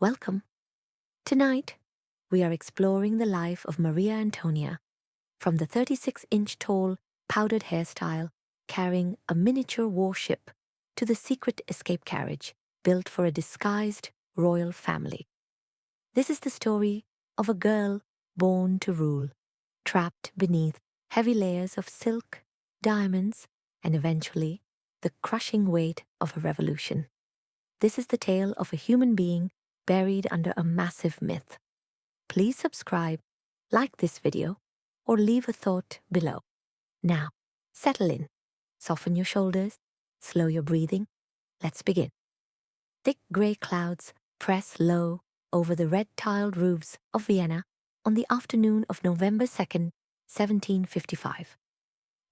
Welcome. Tonight, we are exploring the life of Maria Antonia, from the 36-inch tall, powdered hairstyle carrying a miniature warship to the secret escape carriage built for a disguised royal family. This is the story of a girl born to rule, trapped beneath heavy layers of silk, diamonds, and eventually the crushing weight of a revolution. This is the tale of a human being buried under a massive myth. Please subscribe, like this video, or leave a thought below. Now, settle in, soften your shoulders, slow your breathing. Let's begin. Thick grey clouds press low over the red-tiled roofs of Vienna on the afternoon of November 2nd, 1755.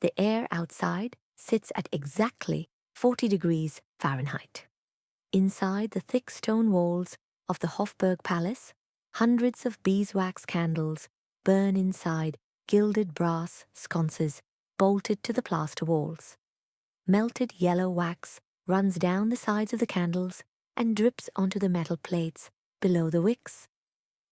The air outside sits at exactly 40 degrees Fahrenheit. Inside the thick stone walls of the Hofburg Palace, hundreds of beeswax candles burn inside gilded brass sconces bolted to the plaster walls. Melted yellow wax runs down the sides of the candles and drips onto the metal plates below the wicks.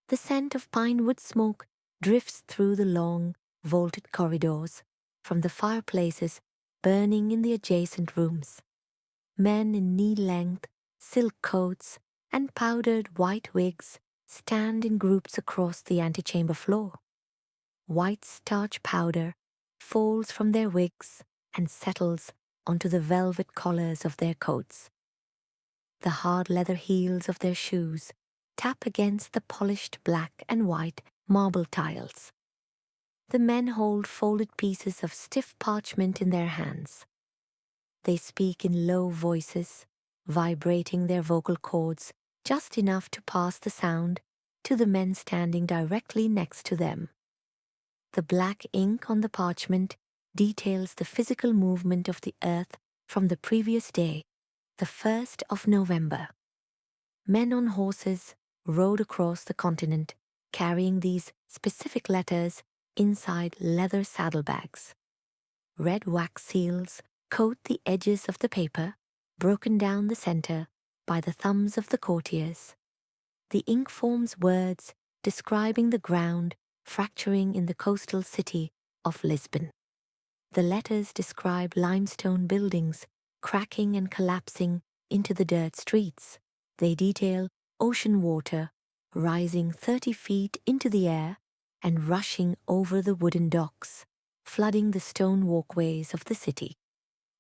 The scent of pine wood smoke drifts through the long, vaulted corridors from the fireplaces burning in the adjacent rooms. Men in knee-length silk coats and powdered white wigs stand in groups across the antechamber floor. White starch powder falls from their wigs and settles onto the velvet collars of their coats. The hard leather heels of their shoes tap against the polished black and white marble tiles. The men hold folded pieces of stiff parchment in their hands. They speak in low voices, vibrating their vocal cords just enough to pass the sound to the men standing directly next to them. The black ink on the parchment details the physical movement of the earth from the previous day, the 1st of November. Men on horses rode across the continent, carrying these specific letters inside leather saddlebags. Red wax seals coat the edges of the paper, broken down the center by the thumbs of the courtiers. The ink forms words describing the ground fracturing in the coastal city of Lisbon. The letters describe limestone buildings cracking and collapsing into the dirt streets. They detail ocean water rising 30 feet into the air and rushing over the wooden docks, flooding the stone walkways of the city.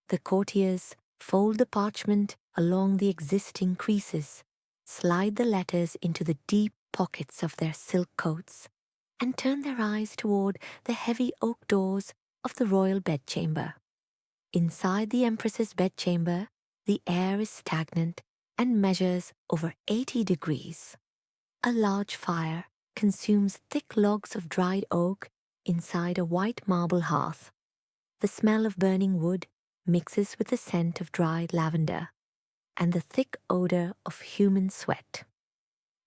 The courtiers fold the parchment along the existing creases, slide the letters into the deep pockets of their silk coats, and turn their eyes toward the heavy oak doors of the royal bedchamber. Inside the Empress's bedchamber, the air is stagnant and measures over 80 degrees. A large fire consumes thick logs of dried oak inside a white marble hearth. The smell of burning wood mixes with the scent of dried lavender and the thick odor of human sweat.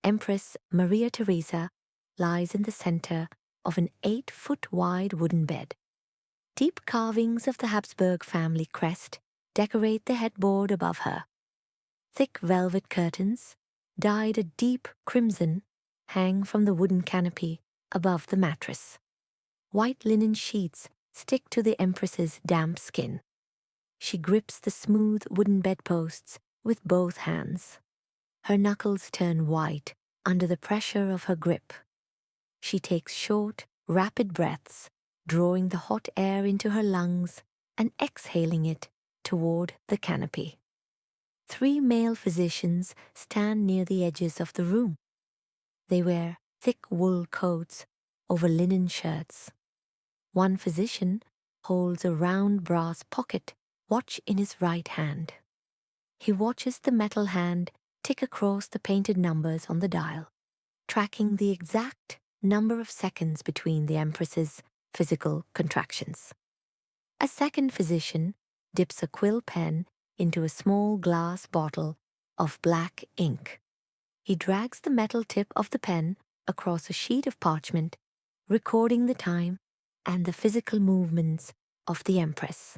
Empress Maria Theresa lies in the center of an 8-foot-wide wooden bed. Deep carvings of the Habsburg family crest decorate the headboard above her. Thick velvet curtains, dyed a deep crimson, hang from the wooden canopy above the mattress. White linen sheets stick to the Empress's damp skin. She grips the smooth wooden bedposts with both hands. Her knuckles turn white under the pressure of her grip. She takes short, rapid breaths, drawing the hot air into her lungs and exhaling it toward the canopy. 3 male physicians stand near the edges of the room. They wear thick wool coats over linen shirts. One physician holds a round brass pocket watch in his right hand. He watches the metal hand tick across the painted numbers on the dial, tracking the exact number of seconds between the Empress's physical contractions. A second physician dips a quill pen into a small glass bottle of black ink. He drags the metal tip of the pen across a sheet of parchment, recording the time and the physical movements of the Empress.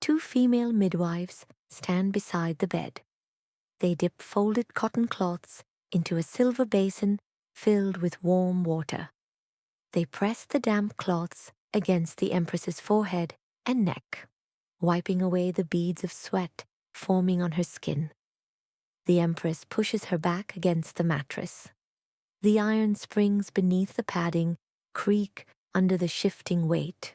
2 female midwives stand beside the bed. They dip folded cotton cloths into a silver basin filled with warm water. They press the damp cloths against the Empress's forehead and neck, wiping away the beads of sweat forming on her skin. The Empress pushes her back against the mattress. The iron springs beneath the padding creak under the shifting weight.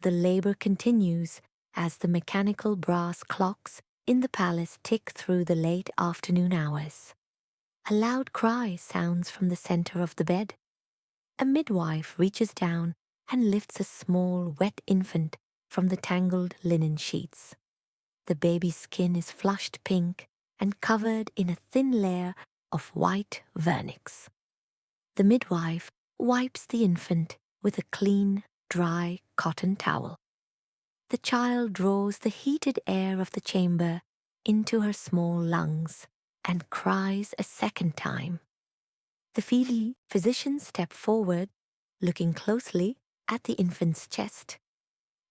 The labor continues as the mechanical brass clocks in the palace tick through the late afternoon hours. A loud cry sounds from the center of the bed. A midwife reaches down and lifts a small, wet infant from the tangled linen sheets. The baby's skin is flushed pink and covered in a thin layer of white vernix. The midwife wipes the infant with a clean, dry cotton towel. The child draws the heated air of the chamber into her small lungs and cries a second time. The physicians step forward, looking closely at the infant's chest.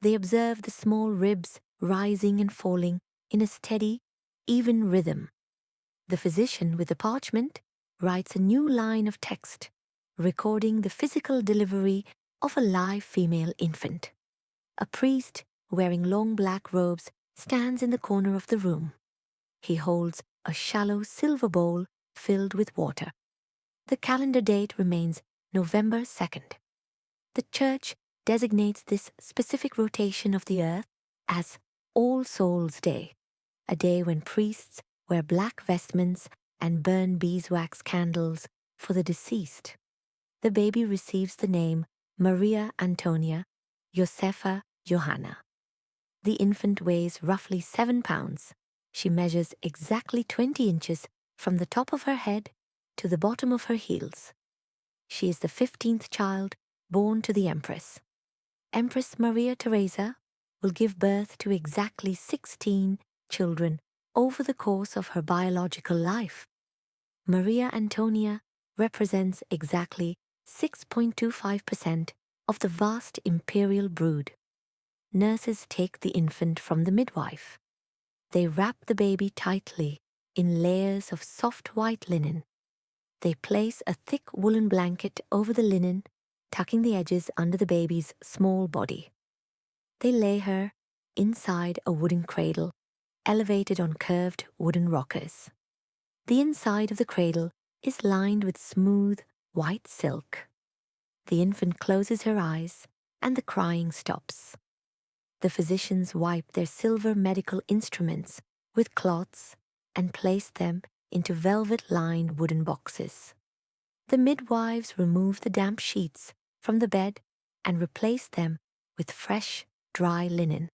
They observe the small ribs rising and falling in a steady, even rhythm. The physician with the parchment writes a new line of text, recording the physical delivery of a live female infant. A priest, wearing long black robes, stands in the corner of the room. He holds a shallow silver bowl filled with water. The calendar date remains November 2nd. The Church designates this specific rotation of the earth as All Souls' Day, a day when priests wear black vestments and burn beeswax candles for the deceased. The baby receives the name Maria Antonia Josefa Johanna. The infant weighs roughly 7 pounds. She measures exactly 20 inches from the top of her head to the bottom of her heels. She is the 15th child born to the Empress. Empress Maria Theresa will give birth to exactly 16 children over the course of her biological life. Maria Antonia represents exactly 6.25% of the vast imperial brood. Nurses take the infant from the midwife. They wrap the baby tightly in layers of soft white linen. They place a thick woolen blanket over the linen, tucking the edges under the baby's small body. They lay her inside a wooden cradle, elevated on curved wooden rockers. The inside of the cradle is lined with smooth, white silk. The infant closes her eyes, and the crying stops. The physicians wipe their silver medical instruments with cloths and place them into velvet-lined wooden boxes. The midwives remove the damp sheets from the bed and replace them with fresh, dry linen.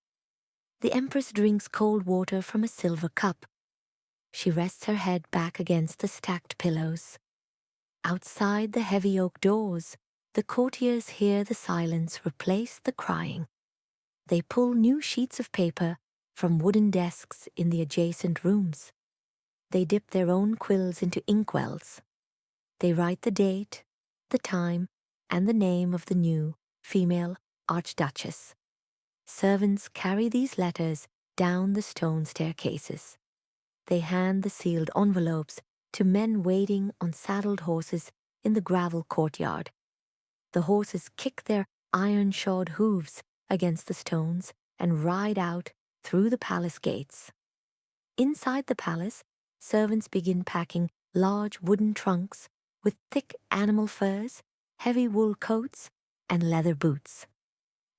The Empress drinks cold water from a silver cup. She rests her head back against the stacked pillows. Outside the heavy oak doors, the courtiers hear the silence replace the crying. They pull new sheets of paper from wooden desks in the adjacent rooms. They dip their own quills into inkwells. They write the date, the time, and the name of the new female archduchess. Servants carry these letters down the stone staircases. They hand the sealed envelopes to men waiting on saddled horses in the gravel courtyard. The horses kick their iron-shod hooves against the stones and ride out through the palace gates. Inside the palace, servants begin packing large wooden trunks with thick animal furs, heavy wool coats, and leather boots.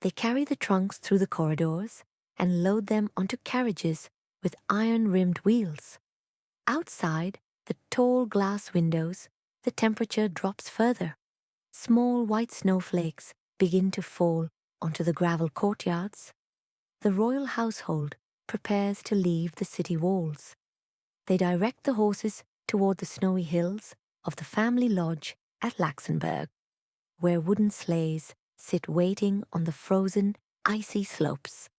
They carry the trunks through the corridors and load them onto carriages with iron-rimmed wheels. Outside the tall glass windows, the temperature drops further. Small white snowflakes begin to fall onto the gravel courtyards. The royal household prepares to leave the city walls. They direct the horses toward the snowy hills of the family lodge at Laxenburg, where wooden sleighs sit waiting on the frozen, icy slopes.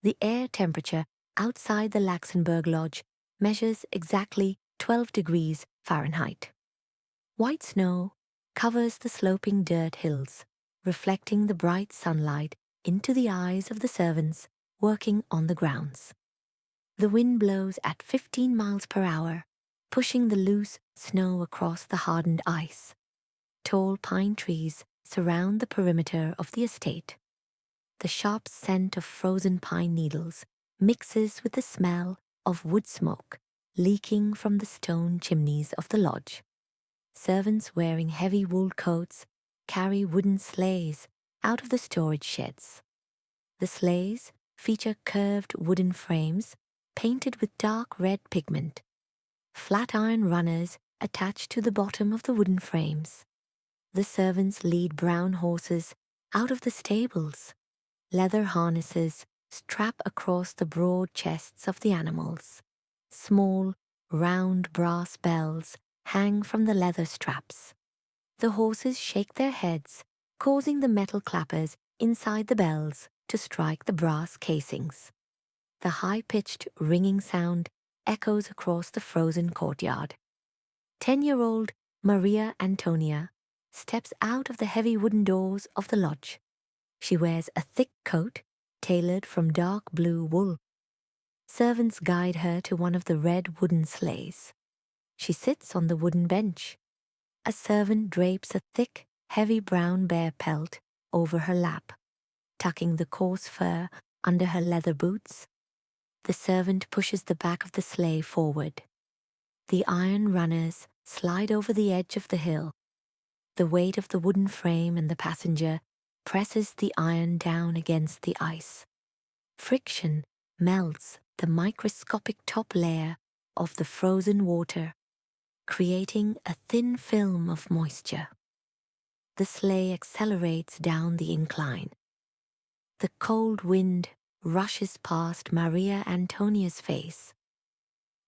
The air temperature outside the Laxenburg lodge measures exactly 12 degrees Fahrenheit. White snow covers the sloping dirt hills, reflecting the bright sunlight into the eyes of the servants working on the grounds. The wind blows at 15 miles per hour, pushing the loose snow across the hardened ice. Tall pine trees surround the perimeter of the estate. The sharp scent of frozen pine needles mixes with the smell of wood smoke leaking from the stone chimneys of the lodge. Servants wearing heavy wool coats carry wooden sleighs out of the storage sheds. The sleighs feature curved wooden frames painted with dark red pigment. Flat iron runners attached to the bottom of the wooden frames. The servants lead brown horses out of the stables. Leather harnesses strap across the broad chests of the animals. Small, round brass bells hang from the leather straps. The horses shake their heads, causing the metal clappers inside the bells to strike the brass casings. The high-pitched ringing sound echoes across the frozen courtyard. 10-year-old Maria Antonia steps out of the heavy wooden doors of the lodge. She wears a thick coat tailored from dark blue wool. Servants guide her to one of the red wooden sleighs. She sits on the wooden bench. A servant drapes a thick, heavy brown bear pelt over her lap, tucking the coarse fur under her leather boots. The servant pushes the back of the sleigh forward. The iron runners slide over the edge of the hill. The weight of the wooden frame and the passenger presses the iron down against the ice. Friction melts the microscopic top layer of the frozen water, creating a thin film of moisture. The sleigh accelerates down the incline. The cold wind rushes past Maria Antonia's face.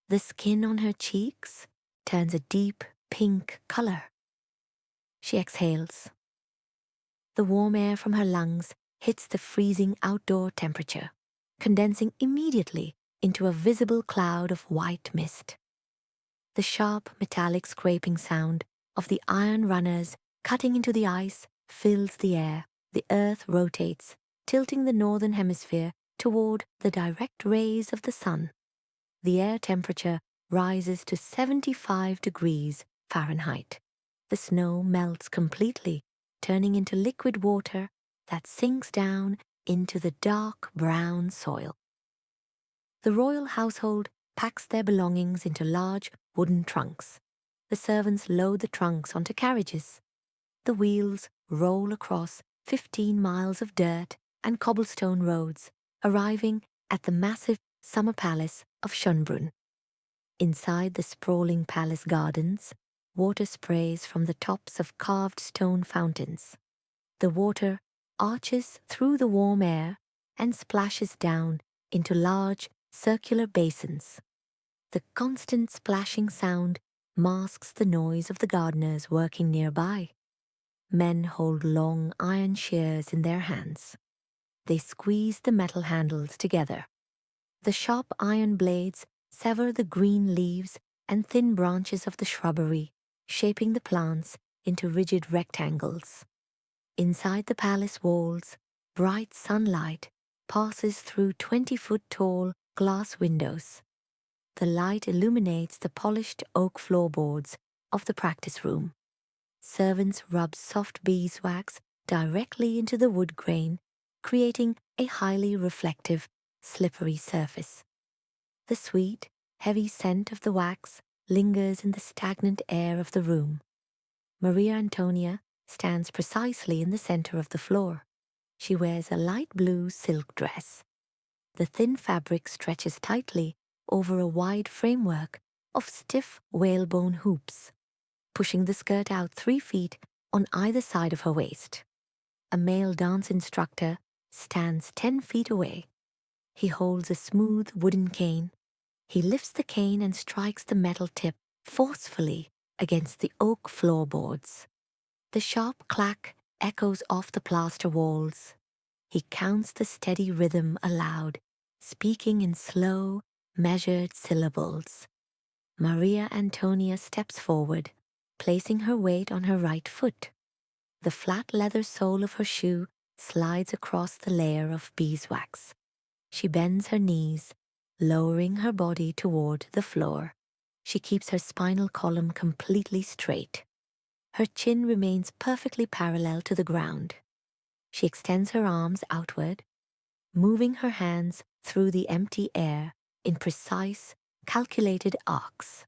The skin on her cheeks turns a deep pink color. She exhales. The warm air from her lungs hits the freezing outdoor temperature, condensing immediately into a visible cloud of white mist. The sharp metallic scraping sound of the iron runners cutting into the ice fills the air. The earth rotates, tilting the northern hemisphere toward the direct rays of the sun. The air temperature rises to 75 degrees Fahrenheit. The snow melts completely, turning into liquid water that sinks down into the dark brown soil. The royal household packs their belongings into large wooden trunks. The servants load the trunks onto carriages. The wheels roll across 15 miles of dirt and cobblestone roads, arriving at the massive summer palace of Schönbrunn. Inside the sprawling palace gardens, water sprays from the tops of carved stone fountains. The water arches through the warm air and splashes down into large circular basins. The constant splashing sound masks the noise of the gardeners working nearby. Men hold long iron shears in their hands. They squeeze the metal handles together. The sharp iron blades sever the green leaves and thin branches of the shrubbery, shaping the plants into rigid rectangles. Inside the palace walls, bright sunlight passes through 20-foot-tall glass windows. The light illuminates the polished oak floorboards of the practice room. Servants rub soft beeswax directly into the wood grain, creating a highly reflective, slippery surface. The sweet, heavy scent of the wax lingers in the stagnant air of the room. Maria Antonia stands precisely in the center of the floor. She wears a light blue silk dress. The thin fabric stretches tightly over a wide framework of stiff whalebone hoops, pushing the skirt out 3 feet on either side of her waist. A male dance instructor stands 10 feet away. He holds a smooth wooden cane. He lifts the cane and strikes the metal tip forcefully against the oak floorboards. The sharp clack echoes off the plaster walls. He counts the steady rhythm aloud, speaking in slow, measured syllables. Maria Antonia steps forward, placing her weight on her right foot. The flat leather sole of her shoe slides across the layer of beeswax. She bends her knees, lowering her body toward the floor. She keeps her spinal column completely straight. Her chin remains perfectly parallel to the ground. She extends her arms outward, moving her hands through the empty air in precise, calculated arcs.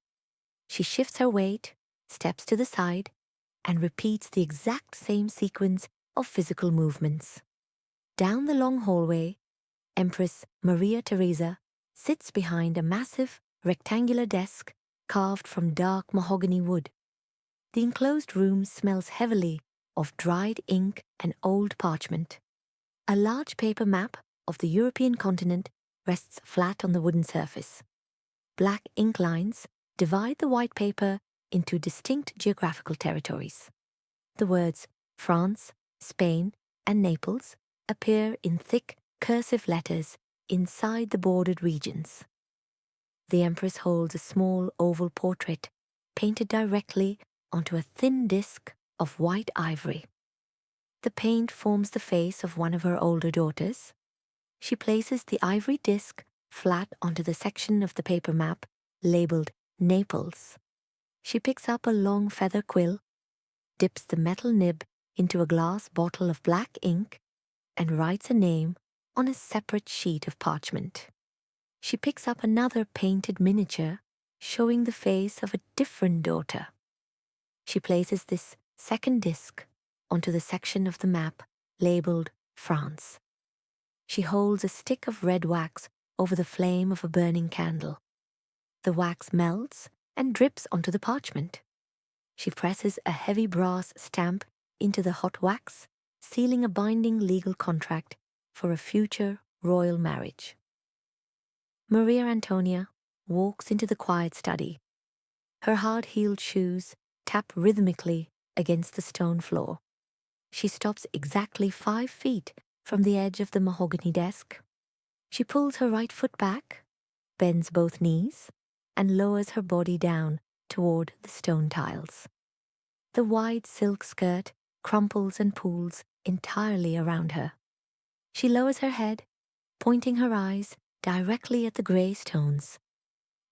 She shifts her weight, steps to the side, and repeats the exact same sequence of physical movements. Down the long hallway, Empress Maria Theresa sits behind a massive, rectangular desk carved from dark mahogany wood. The enclosed room smells heavily of dried ink and old parchment. A large paper map of the European continent rests flat on the wooden surface. Black ink lines divide the white paper into distinct geographical territories. The words France, Spain, and Naples appear in thick, cursive letters inside the bordered regions. The Empress holds a small oval portrait painted directly onto a thin disc of white ivory. The paint forms the face of one of her older daughters. She places the ivory disc flat onto the section of the paper map labeled Naples. She picks up a long feather quill, dips the metal nib into a glass bottle of black ink, and writes a name on a separate sheet of parchment. She picks up another painted miniature showing the face of a different daughter. She places this second disc onto the section of the map labeled France. She holds a stick of red wax over the flame of a burning candle. The wax melts and drips onto the parchment. She presses a heavy brass stamp into the hot wax, sealing a binding legal contract for a future royal marriage. Maria Antonia walks into the quiet study. Her hard-heeled shoes tap rhythmically against the stone floor. She stops exactly 5 feet from the edge of the mahogany desk. She pulls her right foot back, bends both knees, and lowers her body down toward the stone tiles. The wide silk skirt crumples and pools entirely around her. She lowers her head, pointing her eyes directly at the grey stones.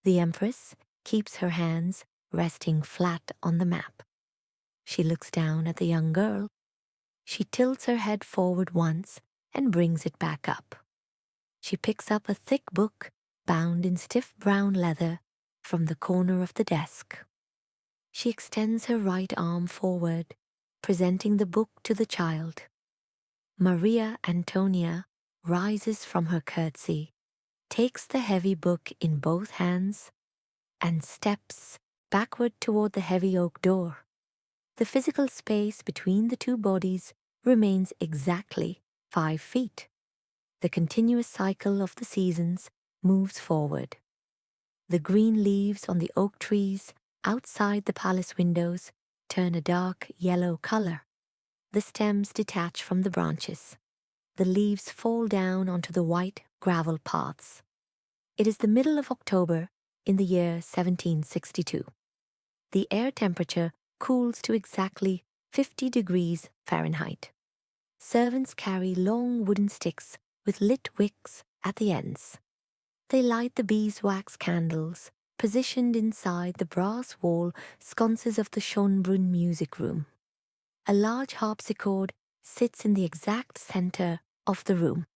The Empress keeps her hands resting flat on the map. She looks down at the young girl. She tilts her head forward once and brings it back up. She picks up a thick book bound in stiff brown leather from the corner of the desk. She extends her right arm forward, presenting the book to the child. Maria Antonia rises from her curtsy, takes the heavy book in both hands, and steps backward toward the heavy oak door. The physical space between the two bodies remains exactly 5 feet. The continuous cycle of the seasons moves forward. The green leaves on the oak trees outside the palace windows turn a dark yellow color. The stems detach from the branches. The leaves fall down onto the white gravel paths. It is the middle of October in the year 1762. The air temperature cools to exactly 50 degrees Fahrenheit. Servants carry long wooden sticks with lit wicks at the ends. They light the beeswax candles positioned inside the brass wall sconces of the Schönbrunn music room. A large harpsichord sits in the exact center of the room.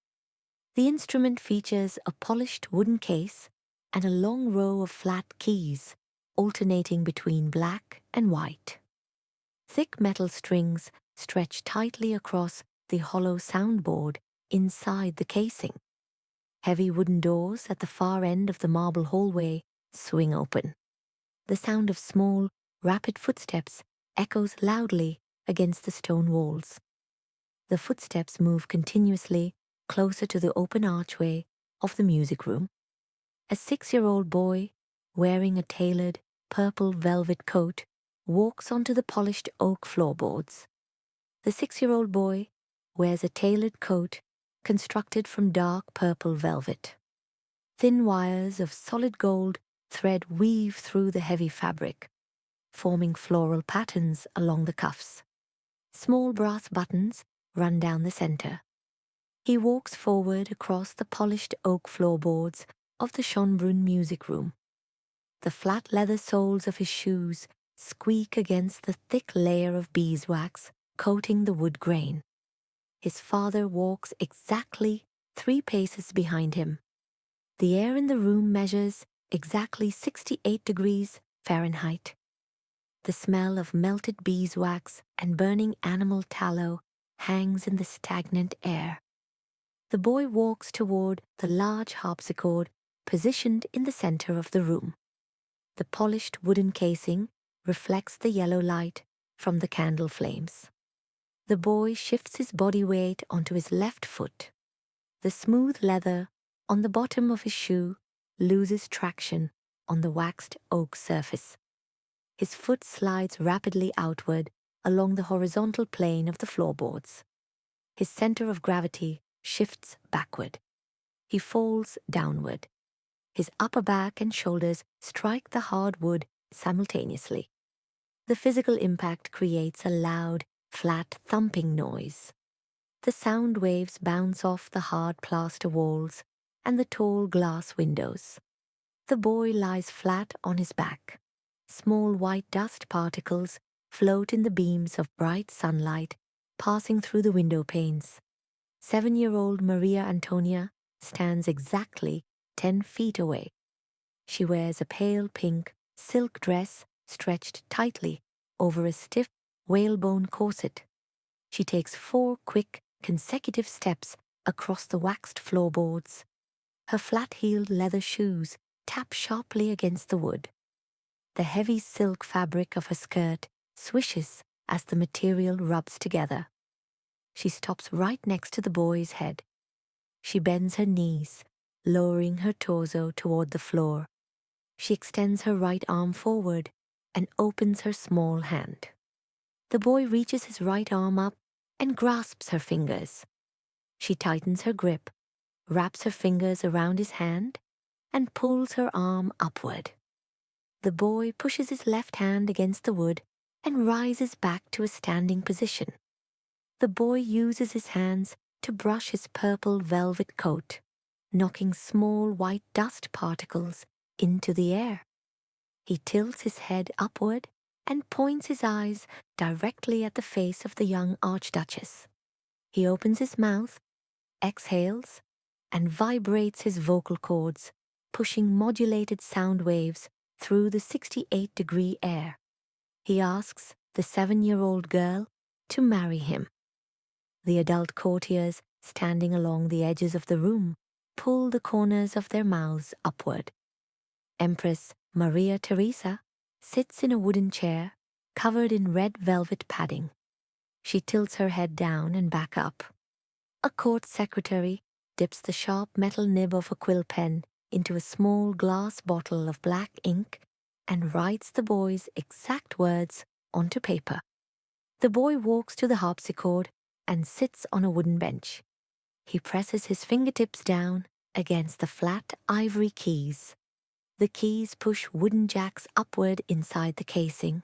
The instrument features a polished wooden case and a long row of flat keys, alternating between black and white. Thick metal strings stretch tightly across the hollow soundboard inside the casing. Heavy wooden doors at the far end of the marble hallway swing open. The sound of small, rapid footsteps echoes loudly against the stone walls. The footsteps move continuously closer to the open archway of the music room. A 6-year-old boy, wearing a tailored purple velvet coat, walks onto the polished oak floorboards. The 6-year-old boy wears a tailored coat constructed from dark purple velvet. Thin wires of solid gold thread weave through the heavy fabric, forming floral patterns along the cuffs. Small brass buttons run down the center. He walks forward across the polished oak floorboards of the Schönbrunn music room. The flat leather soles of his shoes squeak against the thick layer of beeswax coating the wood grain. His father walks exactly 3 paces behind him. The air in the room measures exactly 68 degrees Fahrenheit. The smell of melted beeswax and burning animal tallow hangs in the stagnant air. The boy walks toward the large harpsichord positioned in the center of the room. The polished wooden casing reflects the yellow light from the candle flames. The boy shifts his body weight onto his left foot. The smooth leather on the bottom of his shoe loses traction on the waxed oak surface. His foot slides rapidly outward along the horizontal plane of the floorboards. His center of gravity shifts backward. He falls downward. His upper back and shoulders strike the hard wood simultaneously. The physical impact creates a loud, flat thumping noise. The sound waves bounce off the hard plaster walls and the tall glass windows. The boy lies flat on his back. Small white dust particles float in the beams of bright sunlight passing through the window panes. 7-year-old Maria Antonia stands exactly 10 feet away. She wears a pale pink silk dress stretched tightly over a stiff whalebone corset. She takes 4 quick, consecutive steps across the waxed floorboards. Her flat-heeled leather shoes tap sharply against the wood. The heavy silk fabric of her skirt swishes as the material rubs together. She stops right next to the boy's head. She bends her knees, lowering her torso toward the floor. She extends her right arm forward and opens her small hand. The boy reaches his right arm up and grasps her fingers. She tightens her grip, wraps her fingers around his hand, and pulls her arm upward. The boy pushes his left hand against the wood and rises back to a standing position. The boy uses his hands to brush his purple velvet coat, knocking small white dust particles into the air. He tilts his head upward and points his eyes directly at the face of the young archduchess. He opens his mouth, exhales, and vibrates his vocal cords, pushing modulated sound waves through the 68-degree air. He asks the 7-year-old girl to marry him. The adult courtiers standing along the edges of the room pull the corners of their mouths upward. Empress Maria Theresa sits in a wooden chair covered in red velvet padding. She tilts her head down and back up. A court secretary dips the sharp metal nib of a quill pen into a small glass bottle of black ink and writes the boy's exact words onto paper. The boy walks to the harpsichord and sits on a wooden bench. He presses his fingertips down against the flat ivory keys. The keys push wooden jacks upward inside the casing.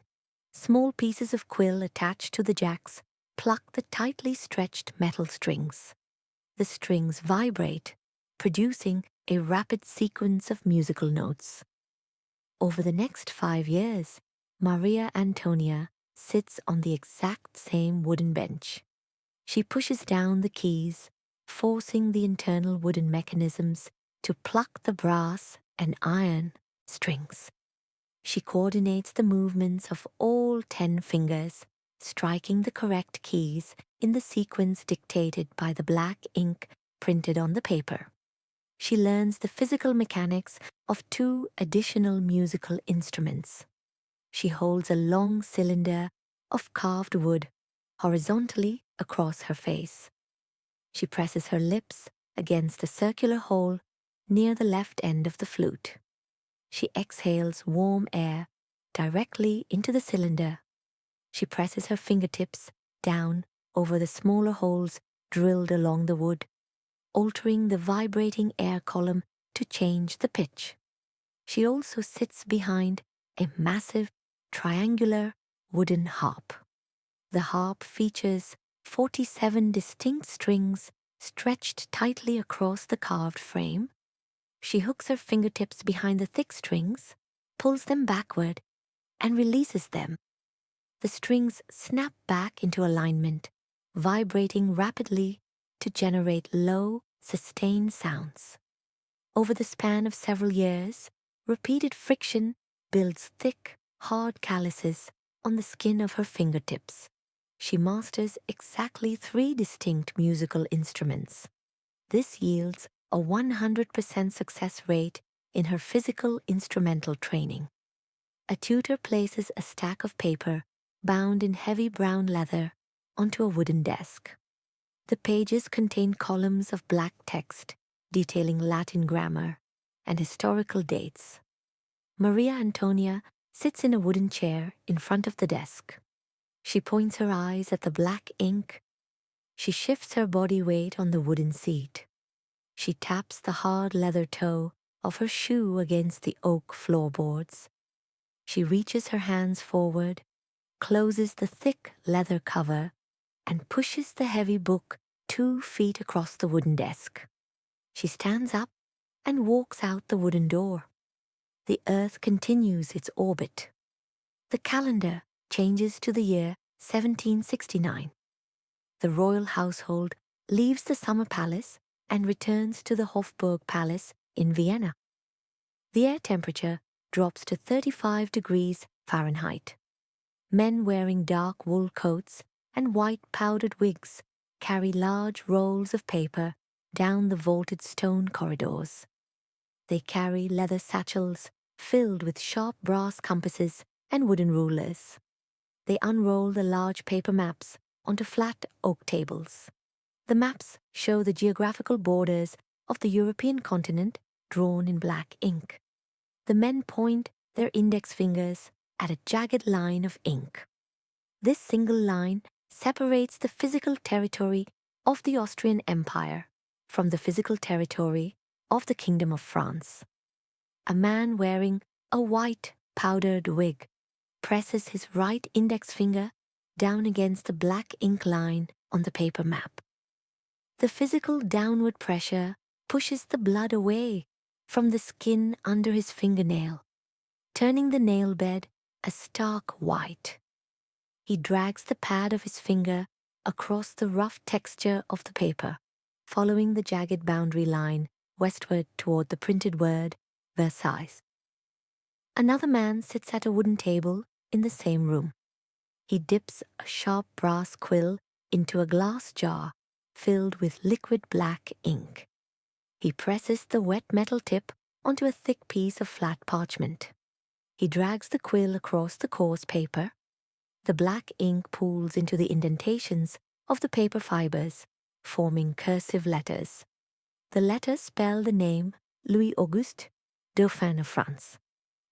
Small pieces of quill attached to the jacks pluck the tightly stretched metal strings. The strings vibrate, producing a rapid sequence of musical notes. Over the next 5 years, Maria Antonia sits on the exact same wooden bench. She pushes down the keys, forcing the internal wooden mechanisms to pluck the brass and iron strings. She coordinates the movements of all 10 fingers, striking the correct keys in the sequence dictated by the black ink printed on the paper. She learns the physical mechanics of 2 additional musical instruments. She holds a long cylinder of carved wood horizontally across her face. She presses her lips against a circular hole near the left end of the flute. She exhales warm air directly into the cylinder. She presses her fingertips down over the smaller holes drilled along the wood, altering the vibrating air column to change the pitch. She also sits behind a massive, triangular wooden harp. The harp features 47 distinct strings stretched tightly across the carved frame. She hooks her fingertips behind the thick strings pulls them backward, and releases them. The strings snap back into alignment, vibrating rapidly to generate low, sustained sounds. Over the span of several years, repeated friction builds thick, hard calluses on the skin of her fingertips. She masters exactly 3 distinct musical instruments. This yields a 100% success rate in her physical instrumental training. A tutor places a stack of paper bound in heavy brown leather onto a wooden desk. The pages contain columns of black text detailing Latin grammar and historical dates. Maria Antonia sits in a wooden chair in front of the desk. She points her eyes at the black ink. She shifts her body weight on the wooden seat. She taps the hard leather toe of her shoe against the oak floorboards. She reaches her hands forward, closes the thick leather cover, and pushes the heavy book 2 feet across the wooden desk. She stands up and walks out the wooden door. The Earth continues its orbit. The calendar changes to the year 1769. The royal household leaves the summer palace and returns to the Hofburg Palace in Vienna. The air temperature drops to 35 degrees Fahrenheit. Men wearing dark wool coats and white powdered wigs carry large rolls of paper down the vaulted stone corridors. They carry leather satchels filled with sharp brass compasses and wooden rulers. They unroll the large paper maps onto flat oak tables. The maps show the geographical borders of the European continent drawn in black ink. The men point their index fingers at a jagged line of ink. This single line separates the physical territory of the Austrian Empire from the physical territory of the Kingdom of France. A man wearing a white powdered wig presses his right index finger down against the black ink line on the paper map. The physical downward pressure pushes the blood away from the skin under his fingernail, turning the nail bed a stark white. He drags the pad of his finger across the rough texture of the paper, following the jagged boundary line westward toward the printed word Versailles. Another man sits at a wooden table in the same room. He dips a sharp brass quill into a glass jar filled with liquid black ink. He presses the wet metal tip onto a thick piece of flat parchment. He drags the quill across the coarse paper. The black ink pools into the indentations of the paper fibers, forming cursive letters. The letters spell the name Louis Auguste, Dauphin of France.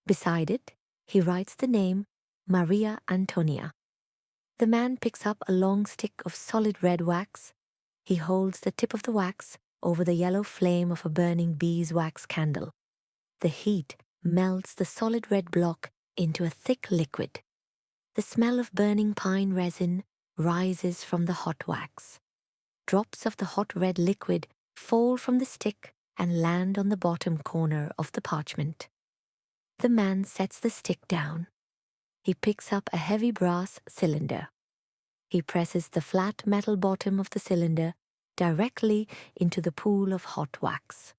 Beside it, he writes the name Maria Antonia. The man picks up a long stick of solid red wax. He holds the tip of the wax over the yellow flame of a burning beeswax candle. The heat melts the solid red block into a thick liquid. The smell of burning pine resin rises from the hot wax. Drops of the hot red liquid fall from the stick and land on the bottom corner of the parchment. The man sets the stick down. He picks up a heavy brass cylinder. He presses the flat metal bottom of the cylinder directly into the pool of hot wax.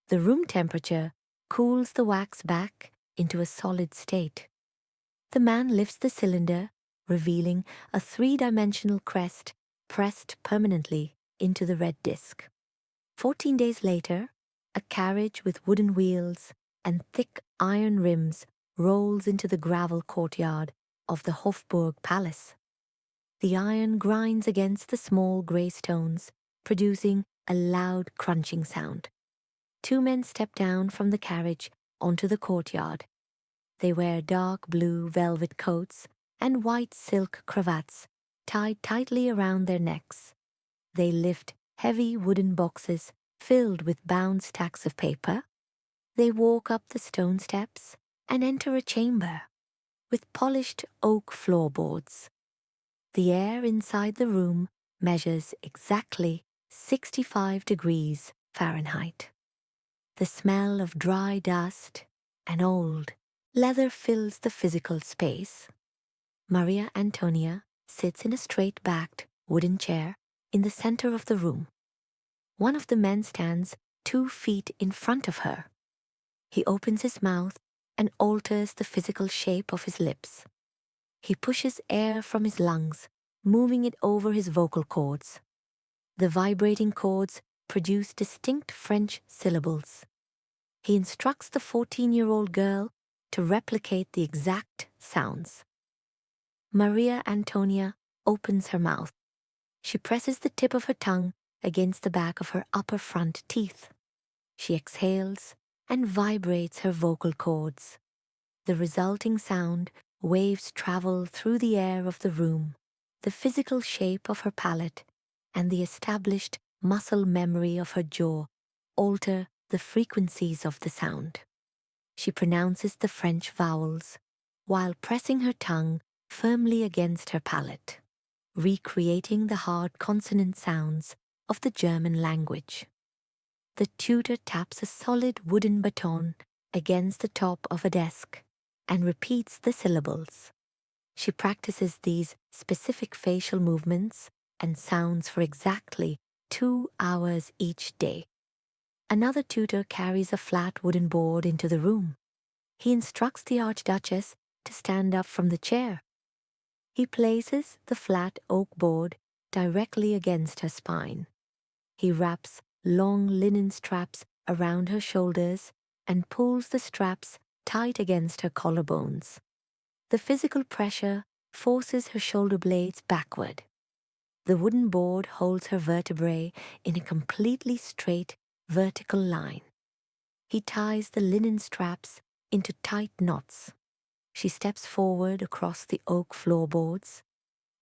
The room temperature cools the wax back into a solid state. The man lifts the cylinder, revealing a 3-dimensional crest pressed permanently into the red disc. 14 days later, a carriage with wooden wheels and thick iron rims rolls into the gravel courtyard of the Hofburg Palace. The iron grinds against the small grey stones, producing a loud crunching sound. 2 men step down from the carriage onto the courtyard. They wear dark blue velvet coats and white silk cravats tied tightly around their necks. They lift heavy wooden boxes filled with bound stacks of paper. They walk up the stone steps and enter a chamber with polished oak floorboards. The air inside the room measures exactly 65 degrees Fahrenheit. The smell of dry dust and old, Leather fills the physical space. Maria Antonia sits in a straight-backed wooden chair in the center of the room. One of the men stands 2 feet in front of her. He opens his mouth and alters the physical shape of his lips. He pushes air from his lungs, moving it over his vocal cords. The vibrating cords produce distinct French syllables. He instructs the 14-year-old girl to replicate the exact sounds. Maria Antonia opens her mouth. She presses the tip of her tongue against the back of her upper front teeth. She exhales and vibrates her vocal cords. The resulting sound waves travel through the air of the room. The physical shape of her palate and the established muscle memory of her jaw alter the frequencies of the sound. She pronounces the French vowels while pressing her tongue firmly against her palate, recreating the hard consonant sounds of the German language. The tutor taps a solid wooden baton against the top of a desk and repeats the syllables. She practices these specific facial movements and sounds for exactly 2 hours each day. Another tutor carries a flat wooden board into the room. He instructs the Archduchess to stand up from the chair. He places the flat oak board directly against her spine. He wraps long linen straps around her shoulders and pulls the straps tight against her collarbones. The physical pressure forces her shoulder blades backward. The wooden board holds her vertebrae in a completely straight, vertical line. He ties the linen straps into tight knots. She steps forward across the oak floorboards.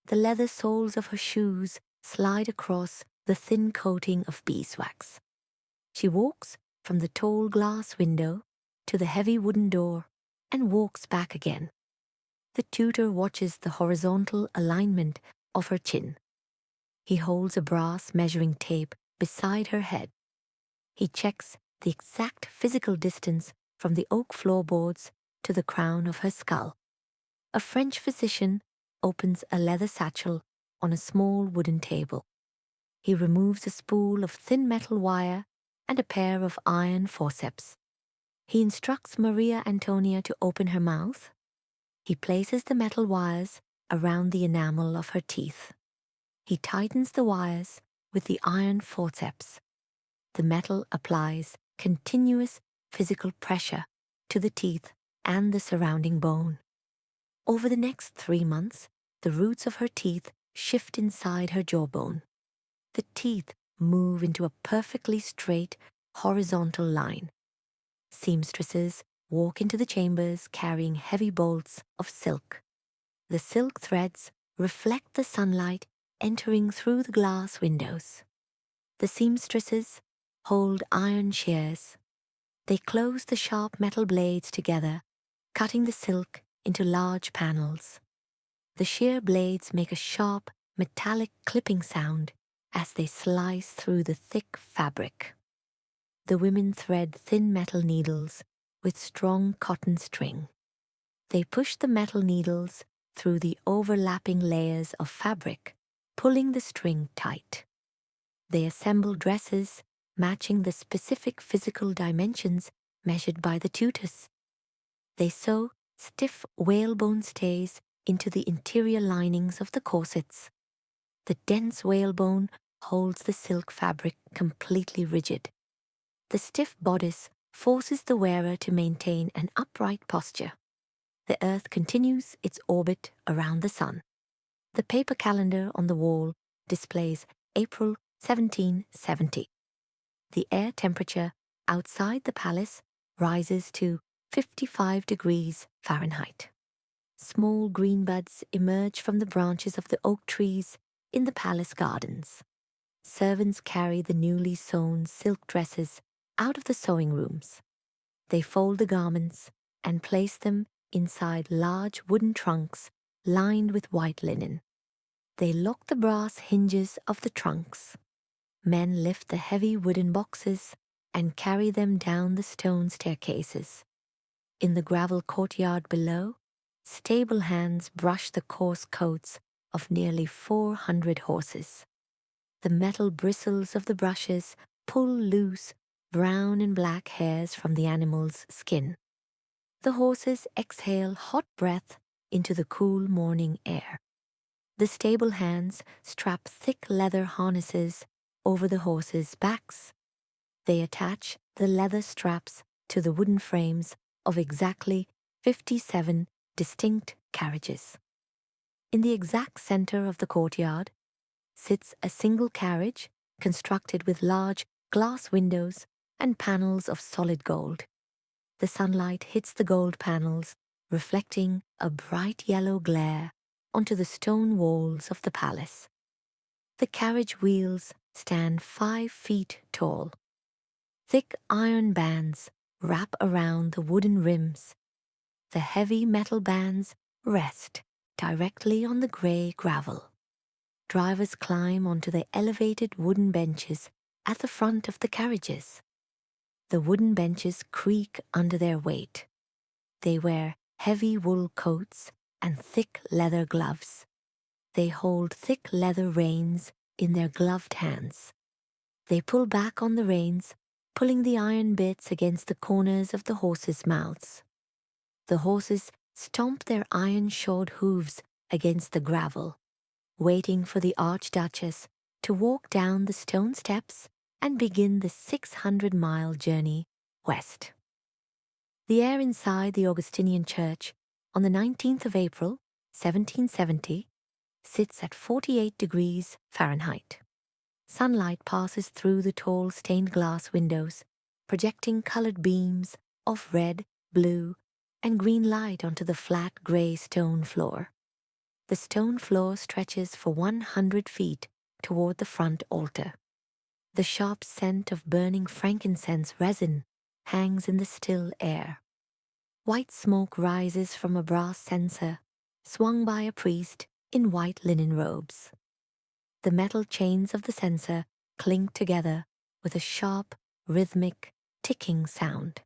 The leather soles of her shoes slide across the thin coating of beeswax. She walks from the tall glass window to the heavy wooden door and walks back again. The tutor watches the horizontal alignment of her chin. He holds a brass measuring tape beside her head. He checks the exact physical distance from the oak floorboards to the crown of her skull. A French physician opens a leather satchel on a small wooden table. He removes a spool of thin metal wire and a pair of iron forceps. He instructs Maria Antonia to open her mouth. He places the metal wires around the enamel of her teeth. He tightens the wires with the iron forceps. The metal applies continuous physical pressure to the teeth and the surrounding bone. Over the next 3 months, the roots of her teeth shift inside her jawbone. The teeth move into a perfectly straight, horizontal line. Seamstresses walk into the chambers carrying heavy bolts of silk. The silk threads reflect the sunlight entering through the glass windows. The seamstresses hold iron shears. They close the sharp metal blades together, cutting the silk into large panels. The shear blades make a sharp, metallic clipping sound as they slice through the thick fabric. The women thread thin metal needles with strong cotton string. They push the metal needles through the overlapping layers of fabric, pulling the string tight. They assemble dresses matching the specific physical dimensions measured by the tutors. They sew stiff whalebone stays into the interior linings of the corsets. The dense whalebone holds the silk fabric completely rigid. The stiff bodice forces the wearer to maintain an upright posture. The Earth continues its orbit around the Sun. The paper calendar on the wall displays April 1770. The air temperature outside the palace rises to 55 degrees Fahrenheit. Small green buds emerge from the branches of the oak trees in the palace gardens. Servants carry the newly sewn silk dresses out of the sewing rooms. They fold the garments and place them inside large wooden trunks lined with white linen. They lock the brass hinges of the trunks. Men lift the heavy wooden boxes and carry them down the stone staircases. In the gravel courtyard below, stable hands brush the coarse coats of nearly 400 horses. The metal bristles of the brushes pull loose brown and black hairs from the animal's skin. The horses exhale hot breath into the cool morning air. The stable hands strap thick leather harnesses over the horses' backs. They attach the leather straps to the wooden frames of exactly 57 distinct carriages. In the exact center of the courtyard sits a single carriage constructed with large glass windows and panels of solid gold. The sunlight hits the gold panels, reflecting a bright yellow glare onto the stone walls of the palace. The carriage wheels stand 5 feet tall. Thick iron bands wrap around the wooden rims. The heavy metal bands rest directly on the grey gravel. Drivers climb onto the elevated wooden benches at the front of the carriages. The wooden benches creak under their weight. They wear heavy wool coats and thick leather gloves. They hold thick leather reins in their gloved hands. They pull back on the reins, pulling the iron bits against the corners of the horses' mouths. The horses stomp their iron-shod hooves against the gravel, waiting for the Archduchess to walk down the stone steps and begin the 600-mile journey west. The air inside the Augustinian church on the 19th of April, 1770, sits at 48 degrees Fahrenheit. Sunlight passes through the tall stained glass windows, projecting colored beams of red, blue, and green light onto the flat gray stone floor. The stone floor stretches for 100 feet toward the front altar. The sharp scent of burning frankincense resin hangs in the still air. White smoke rises from a brass censer, swung by a priest in white linen robes. The metal chains of the censer clink together with a sharp, rhythmic, ticking sound.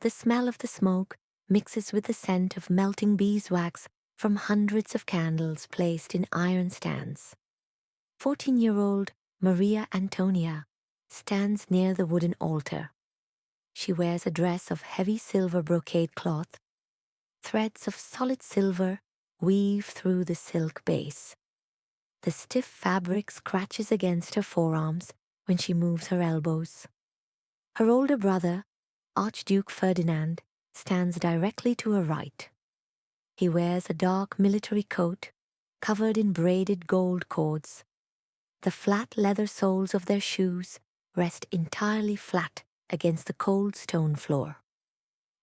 The smell of the smoke mixes with the scent of melting beeswax from hundreds of candles placed in iron stands. 14-year-old Maria Antonia stands near the wooden altar. She wears a dress of heavy silver brocade cloth. Threads of solid silver weave through the silk base. The stiff fabric scratches against her forearms when she moves her elbows. Her older brother, Archduke Ferdinand, stands directly to her right. He wears a dark military coat covered in braided gold cords. The flat leather soles of their shoes rest entirely flat against the cold stone floor.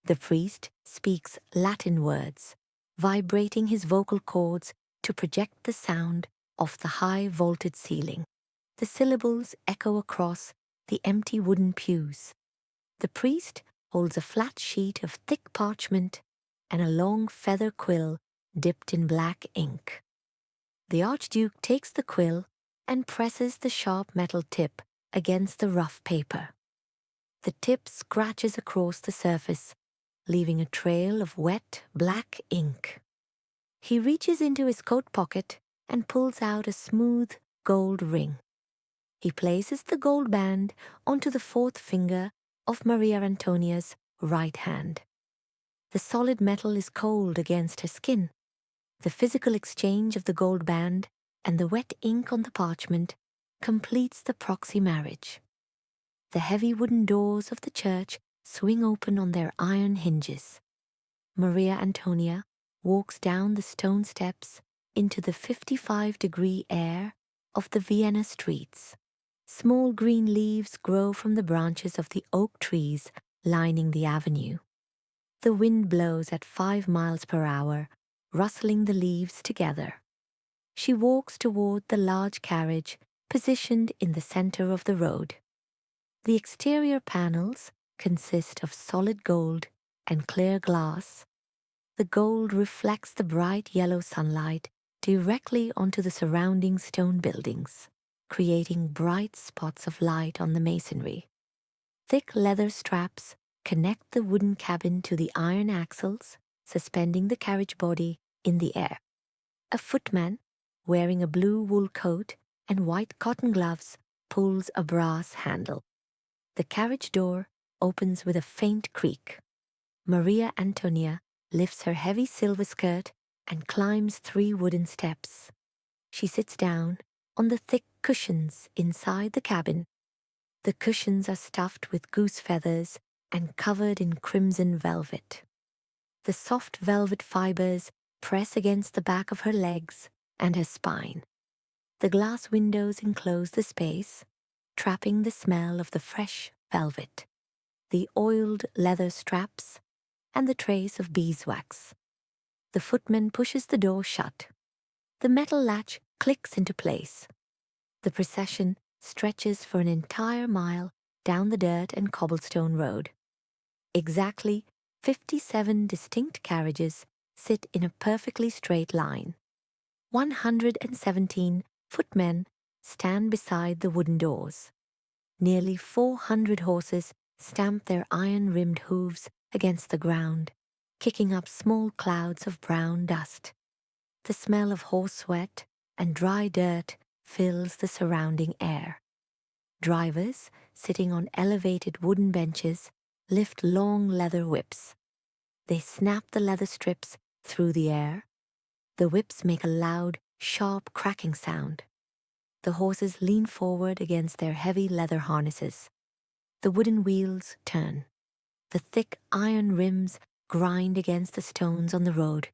The priest speaks Latin words, vibrating his vocal cords to project the sound off the high vaulted ceiling. The syllables echo across the empty wooden pews. The priest holds a flat sheet of thick parchment and a long feather quill dipped in black ink. The Archduke takes the quill and presses the sharp metal tip against the rough paper. The tip scratches across the surface, leaving a trail of wet, black ink. He reaches into his coat pocket and pulls out a smooth gold ring. He places the gold band onto the fourth finger of Maria Antonia's right hand. The solid metal is cold against her skin. The physical exchange of the gold band and the wet ink on the parchment completes the proxy marriage. The heavy wooden doors of the church swing open on their iron hinges. Maria Antonia walks down the stone steps into the 55-degree air of the Vienna streets. Small green leaves grow from the branches of the oak trees lining the avenue. The wind blows at 5 miles per hour, rustling the leaves together. She walks toward the large carriage positioned in the center of the road. The exterior panels consist of solid gold and clear glass. The gold reflects the bright yellow sunlight directly onto the surrounding stone buildings, creating bright spots of light on the masonry. Thick leather straps connect the wooden cabin to the iron axles, suspending the carriage body in the air. A footman, wearing a blue wool coat and white cotton gloves, pulls a brass handle. The carriage door opens with a faint creak. Maria Antonia lifts her heavy silver skirt and climbs 3 wooden steps. She sits down on the thick cushions inside the cabin. The cushions are stuffed with goose feathers and covered in crimson velvet. The soft velvet fibers press against the back of her legs and her spine. The glass windows enclose the space, trapping the smell of the fresh velvet, the oiled leather straps, and the trace of beeswax. The footman pushes the door shut. The metal latch clicks into place. The procession stretches for an entire mile down the dirt and cobblestone road. Exactly 57 distinct carriages sit in a perfectly straight line. 117 footmen stand beside the wooden doors. Nearly 400 horses stamp their iron-rimmed hooves against the ground, kicking up small clouds of brown dust. The smell of horse sweat and dry dirt fills the surrounding air. Drivers, sitting on elevated wooden benches, lift long leather whips. They snap the leather strips through the air. The whips make a loud, sharp cracking sound. The horses lean forward against their heavy leather harnesses. The wooden wheels turn. The thick iron rims grind against the stones on the road,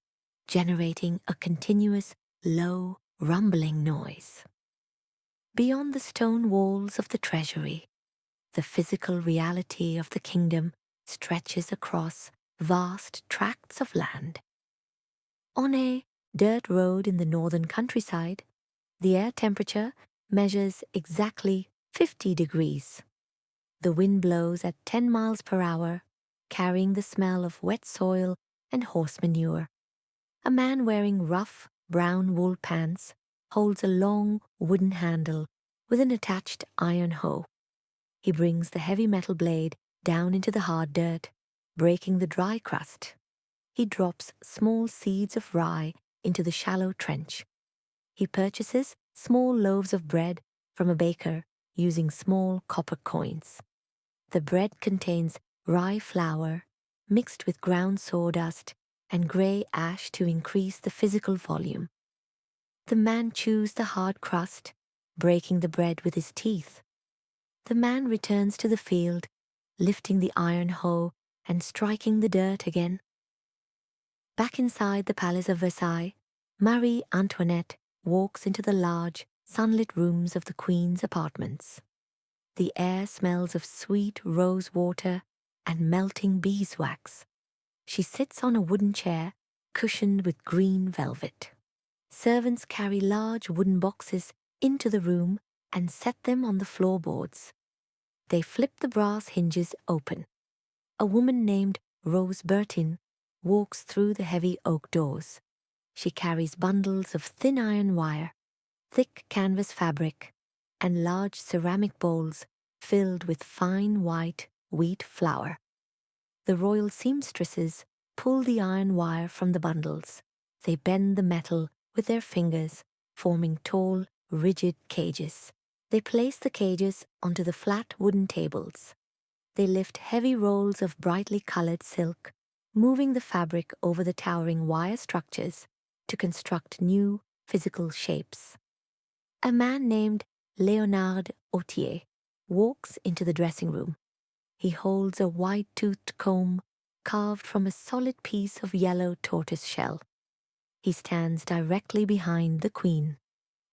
generating a continuous, low, rumbling noise. Beyond the stone walls of the treasury, the physical reality of the kingdom stretches across vast tracts of land. On a dirt road in the northern countryside, the air temperature measures exactly 50 degrees. The wind blows at 10 miles per hour, carrying the smell of wet soil and horse manure. A man wearing rough, brown wool pants holds a long wooden handle with an attached iron hoe. He brings the heavy metal blade down into the hard dirt, breaking the dry crust. He drops small seeds of rye into the shallow trench. He purchases small loaves of bread from a baker using small copper coins. The bread contains rye flour mixed with ground sawdust and grey ash to increase the physical volume. The man chews the hard crust, breaking the bread with his teeth. The man returns to the field, lifting the iron hoe and striking the dirt again. Back inside the Palace of Versailles, Marie Antoinette walks into the large, sunlit rooms of the Queen's apartments. The air smells of sweet rose water and melting beeswax. She sits on a wooden chair, cushioned with green velvet. Servants carry large wooden boxes into the room and set them on the floorboards. They flip the brass hinges open. A woman named Rose Bertin walks through the heavy oak doors. She carries bundles of thin iron wire, thick canvas fabric, and large ceramic bowls filled with fine white wheat flour. The royal seamstresses pull the iron wire from the bundles. They bend the metal with their fingers, forming tall, rigid cages. They place the cages onto the flat wooden tables. They lift heavy rolls of brightly colored silk, moving the fabric over the towering wire structures to construct new physical shapes. A man named Léonard Autier walks into the dressing room. He holds a wide-toothed comb carved from a solid piece of yellow tortoise shell. He stands directly behind the Queen.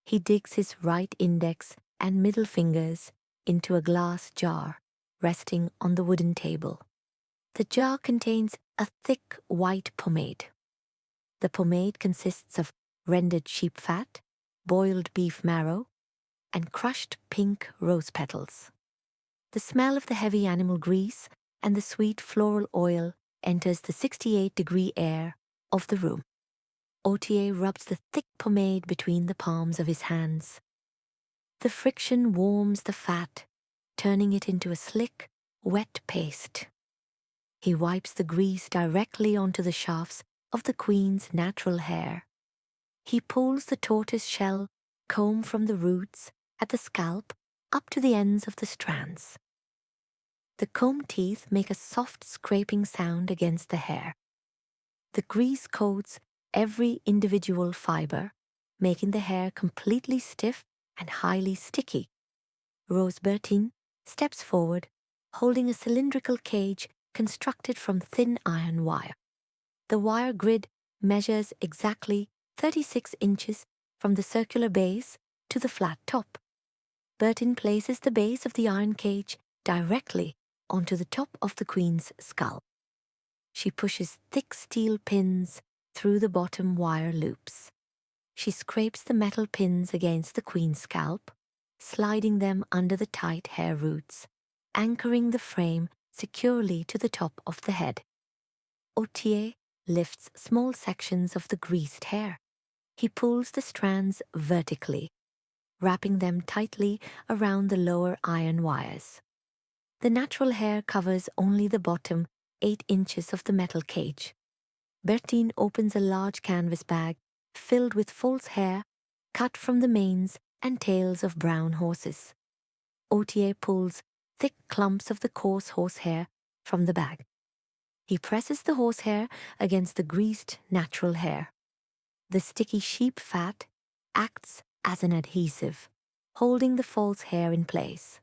He digs his right index and middle fingers into a glass jar resting on the wooden table. The jar contains a thick white pomade. The pomade consists of rendered sheep fat, boiled beef marrow, and crushed pink rose petals. The smell of the heavy animal grease and the sweet floral oil enters the 68-degree air of the room. Autier rubs the thick pomade between the palms of his hands. The friction warms the fat, turning it into a slick, wet paste. He wipes the grease directly onto the shafts of the queen's natural hair. He pulls the tortoise shell comb from the roots at the scalp up to the ends of the strands. The comb teeth make a soft scraping sound against the hair. The grease coats every individual fiber, making the hair completely stiff and highly sticky. Rose Bertin steps forward, holding a cylindrical cage constructed from thin iron wire. The wire grid measures exactly 36 inches from the circular base to the flat top. Bertin places the base of the iron cage directly onto the top of the queen's skull. She pushes thick steel pins through the bottom wire loops. She scrapes the metal pins against the queen's scalp, sliding them under the tight hair roots, anchoring the frame securely to the top of the head. Autier lifts small sections of the greased hair. He pulls the strands vertically, wrapping them tightly around the lower iron wires. The natural hair covers only the bottom 8 inches of the metal cage. Bertin opens a large canvas bag filled with false hair cut from the manes and tails of brown horses. Autier pulls thick clumps of the coarse horsehair from the bag. He presses the horsehair against the greased natural hair. The sticky sheep fat acts as an adhesive, holding the false hair in place.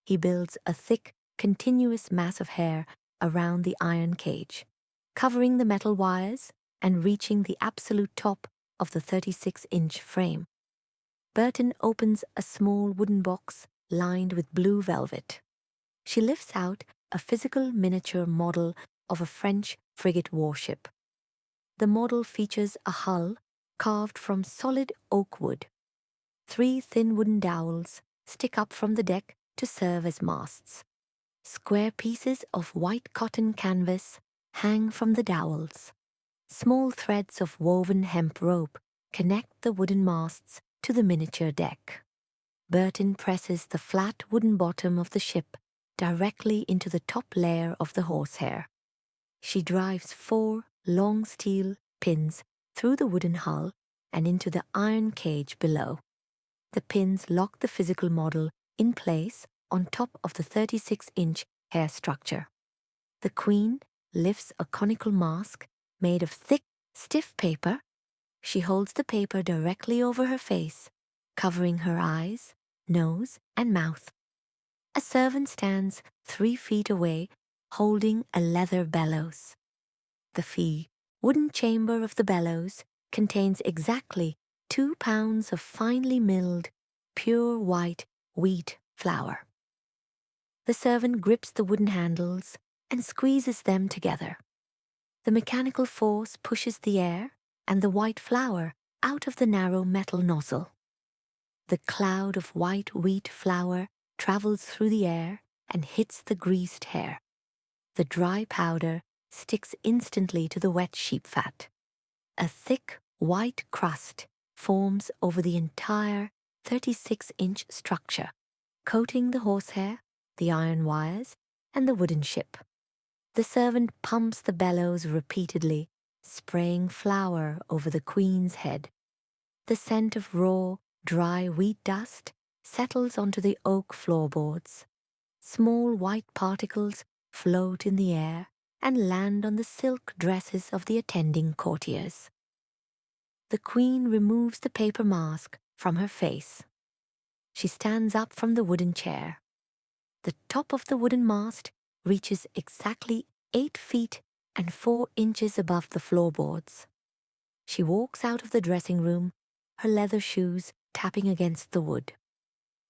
He builds a thick, continuous mass of hair around the iron cage, covering the metal wires and reaching the absolute top of the 36-inch frame. Bertin opens a small wooden box lined with blue velvet. She lifts out a physical miniature model of a French frigate warship. The model features a hull carved from solid oak wood. 3 thin wooden dowels stick up from the deck to serve as masts. Square pieces of white cotton canvas hang from the dowels. Small threads of woven hemp rope connect the wooden masts to the miniature deck. Bertin presses the flat wooden bottom of the ship directly into the top layer of the horsehair. She drives 4 long steel pins through the wooden hull and into the iron cage below. The pins lock the physical model in place on top of the 36-inch hair structure. The queen lifts a conical mask made of thick, stiff paper. She holds the paper directly over her face, covering her eyes, nose, and mouth. A servant stands 3 feet away, holding a leather bellows. The wooden chamber of the bellows contains exactly 2 pounds of finely milled, pure white wheat flour. The servant grips the wooden handles and squeezes them together. The mechanical force pushes the air and the white flour out of the narrow metal nozzle. The cloud of white wheat flour travels through the air and hits the greased hair. The dry powder sticks instantly to the wet sheep fat. A thick white crust forms over the entire 36-inch structure, coating the horsehair, the iron wires, and the wooden ship. The servant pumps the bellows repeatedly, spraying flour over the queen's head. The scent of raw, dry wheat dust settles onto the oak floorboards. Small white particles float in the air and land on the silk dresses of the attending courtiers. The queen removes the paper mask from her face. She stands up from the wooden chair. The top of the wooden mast reaches exactly 8 feet and 4 inches above the floorboards. She walks out of the dressing room, her leather shoes tapping against the wood.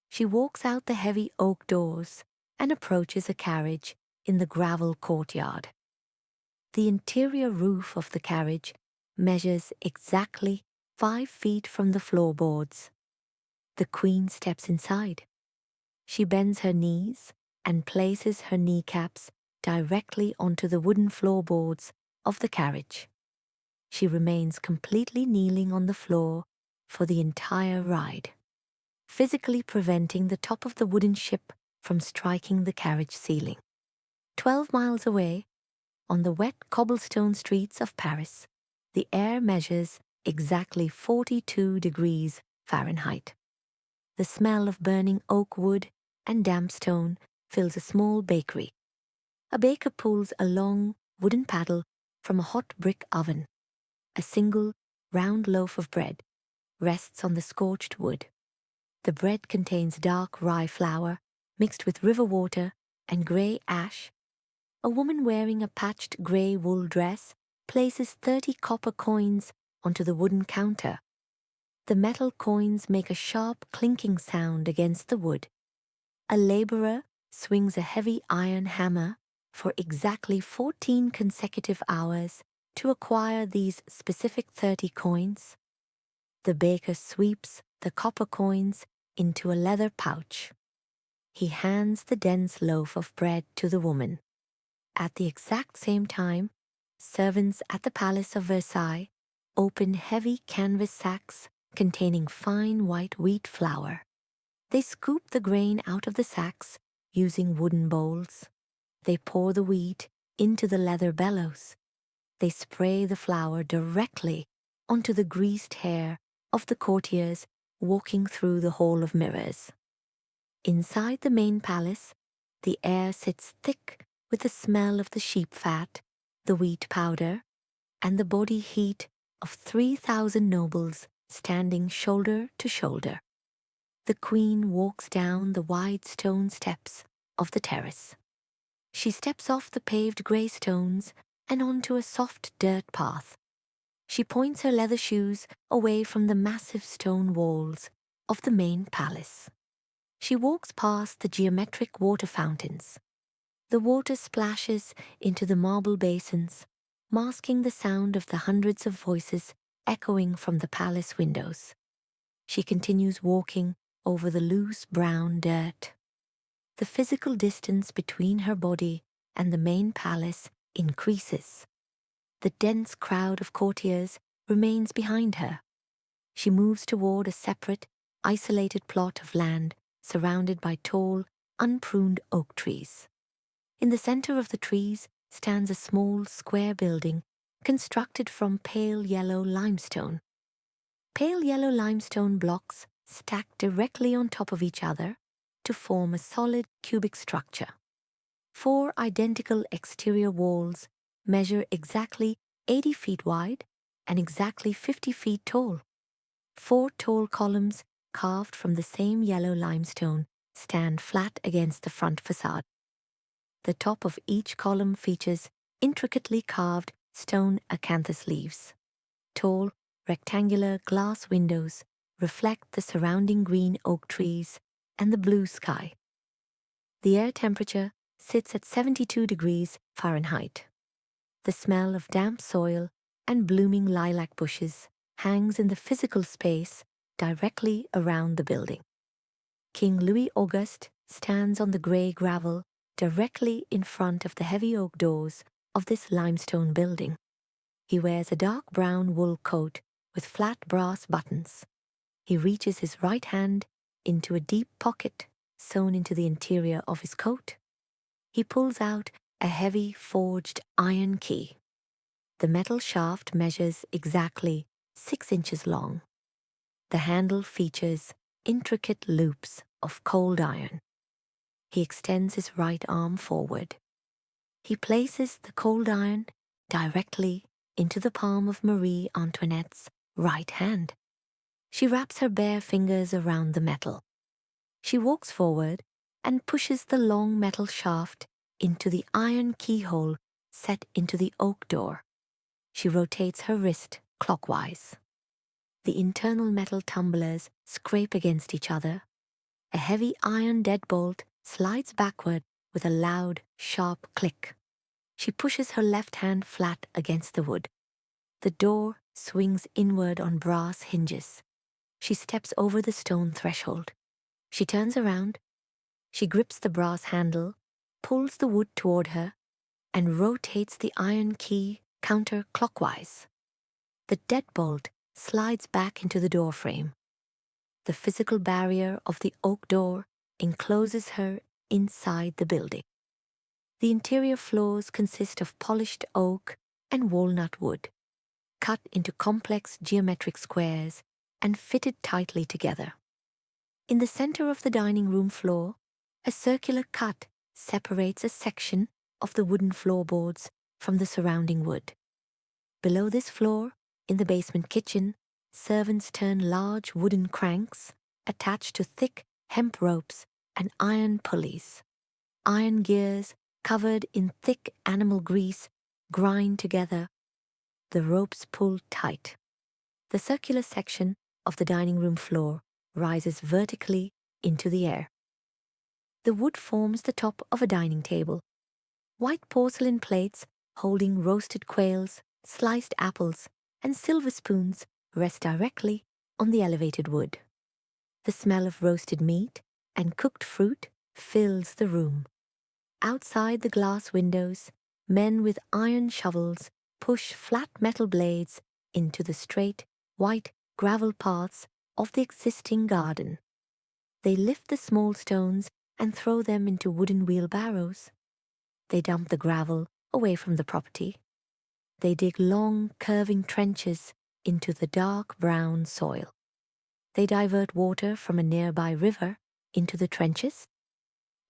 She walks out the heavy oak doors and approaches a carriage in the gravel courtyard. The interior roof of the carriage measures exactly 5 feet from the floorboards. The queen steps inside. She bends her knees and places her kneecaps directly onto the wooden floorboards of the carriage. She remains completely kneeling on the floor for the entire ride, physically preventing the top of the wooden ship from striking the carriage ceiling. 12 miles away, On the wet cobblestone streets of Paris, the air measures exactly 42 degrees Fahrenheit. The smell of burning oak wood and damp stone fills a small bakery. A baker pulls a long wooden paddle from a hot brick oven. A single round loaf of bread rests on the scorched wood. The bread contains dark rye flour mixed with river water and grey ash. A woman wearing a patched grey wool dress places 30 copper coins onto the wooden counter. The metal coins make a sharp clinking sound against the wood. A labourer swings a heavy iron hammer for exactly 14 consecutive hours to acquire these specific 30 coins. The baker sweeps the copper coins into a leather pouch. He hands the dense loaf of bread to the woman. At the exact same time, servants at the Palace of Versailles open heavy canvas sacks containing fine white wheat flour. They scoop the grain out of the sacks using wooden bowls. They pour the wheat into the leather bellows. They spray the flour directly onto the greased hair of the courtiers walking through the Hall of Mirrors. Inside the main palace, the air sits thick with the smell of the sheep fat, the wheat powder, and the body heat of 3,000 nobles standing shoulder to shoulder. The queen walks down the wide stone steps of the terrace. She steps off the paved grey stones and onto a soft dirt path. She points her leather shoes away from the massive stone walls of the main palace. She walks past the geometric water fountains. The water splashes into the marble basins, masking the sound of the hundreds of voices echoing from the palace windows. She continues walking over the loose brown dirt. The physical distance between her body and the main palace increases. The dense crowd of courtiers remains behind her. She moves toward a separate, isolated plot of land surrounded by tall, unpruned oak trees. In the center of the trees stands a small square building constructed from pale yellow limestone. Pale yellow limestone blocks stack directly on top of each other to form a solid cubic structure. 4 identical exterior walls measure exactly 80 feet wide and exactly 50 feet tall. 4 tall columns carved from the same yellow limestone stand flat against the front facade. The top of each column features intricately carved stone acanthus leaves. Tall, rectangular glass windows reflect the surrounding green oak trees and the blue sky. The air temperature sits at 72 degrees Fahrenheit. The smell of damp soil and blooming lilac bushes hangs in the physical space directly around the building. King Louis Auguste stands on the grey gravel directly in front of the heavy oak doors of this limestone building. He wears a dark brown wool coat with flat brass buttons. He reaches his right hand into a deep pocket sewn into the interior of his coat. He pulls out a heavy forged iron key. The metal shaft measures exactly 6 inches long. The handle features intricate loops of cold iron. He extends his right arm forward. He places the cold iron directly into the palm of Marie Antoinette's right hand. She wraps her bare fingers around the metal. She walks forward and pushes the long metal shaft into the iron keyhole set into the oak door. She rotates her wrist clockwise. The internal metal tumblers scrape against each other. A heavy iron deadbolt slides backward with a loud, sharp click. She pushes her left hand flat against the wood. The door swings inward on brass hinges. She steps over the stone threshold. She turns around. She grips the brass handle, pulls the wood toward her, and rotates the iron key counterclockwise. The deadbolt slides back into the doorframe. The physical barrier of the oak door encloses her inside the building. The interior floors consist of polished oak and walnut wood, cut into complex geometric squares and fitted tightly together. In the center of the dining room floor, a circular cut separates a section of the wooden floorboards from the surrounding wood. Below this floor, in the basement kitchen, servants turn large wooden cranks attached to thick hemp ropes and iron pulleys. Iron gears covered in thick animal grease grind together. The ropes pull tight. The circular section of the dining room floor rises vertically into the air. The wood forms the top of a dining table. White porcelain plates holding roasted quails, sliced apples, and silver spoons rest directly on the elevated wood. The smell of roasted meat and cooked fruit fills the room. Outside the glass windows, men with iron shovels push flat metal blades into the straight, white gravel paths of the existing garden. They lift the small stones and throw them into wooden wheelbarrows. They dump the gravel away from the property. They dig long, curving trenches into the dark brown soil. They divert water from a nearby river into the trenches.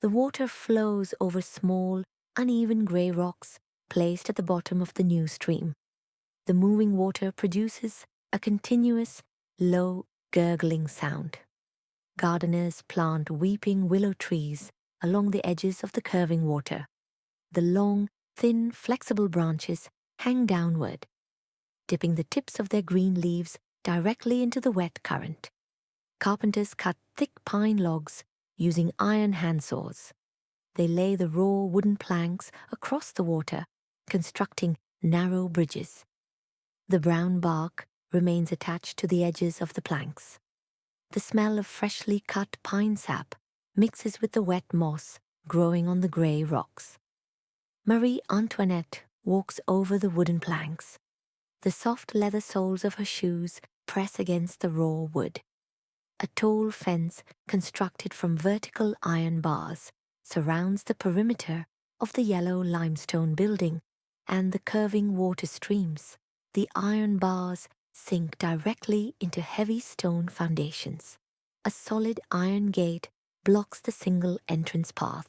The water flows over small, uneven grey rocks placed at the bottom of the new stream. The moving water produces a continuous, low, gurgling sound. Gardeners plant weeping willow trees along the edges of the curving water. The long, thin, flexible branches hang downward, dipping the tips of their green leaves directly into the wet current. Carpenters cut thick pine logs using iron handsaws. They lay the raw wooden planks across the water, constructing narrow bridges. The brown bark remains attached to the edges of the planks. The smell of freshly cut pine sap mixes with the wet moss growing on the grey rocks. Marie Antoinette walks over the wooden planks. The soft leather soles of her shoes press against the raw wood. A tall fence constructed from vertical iron bars surrounds the perimeter of the yellow limestone building and the curving water streams. The iron bars sink directly into heavy stone foundations. A solid iron gate blocks the single entrance path.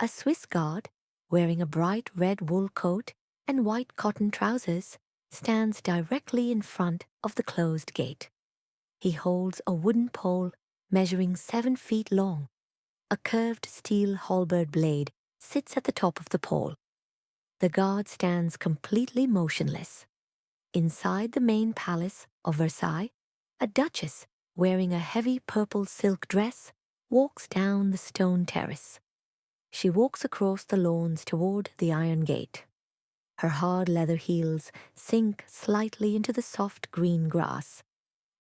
A Swiss guard, wearing a bright red wool coat and white cotton trousers, stands directly in front of the closed gate. He holds a wooden pole measuring 7 feet long. A curved steel halberd blade sits at the top of the pole. The guard stands completely motionless. Inside the main palace of Versailles, a duchess wearing a heavy purple silk dress walks down the stone terrace. She walks across the lawns toward the iron gate. Her hard leather heels sink slightly into the soft green grass.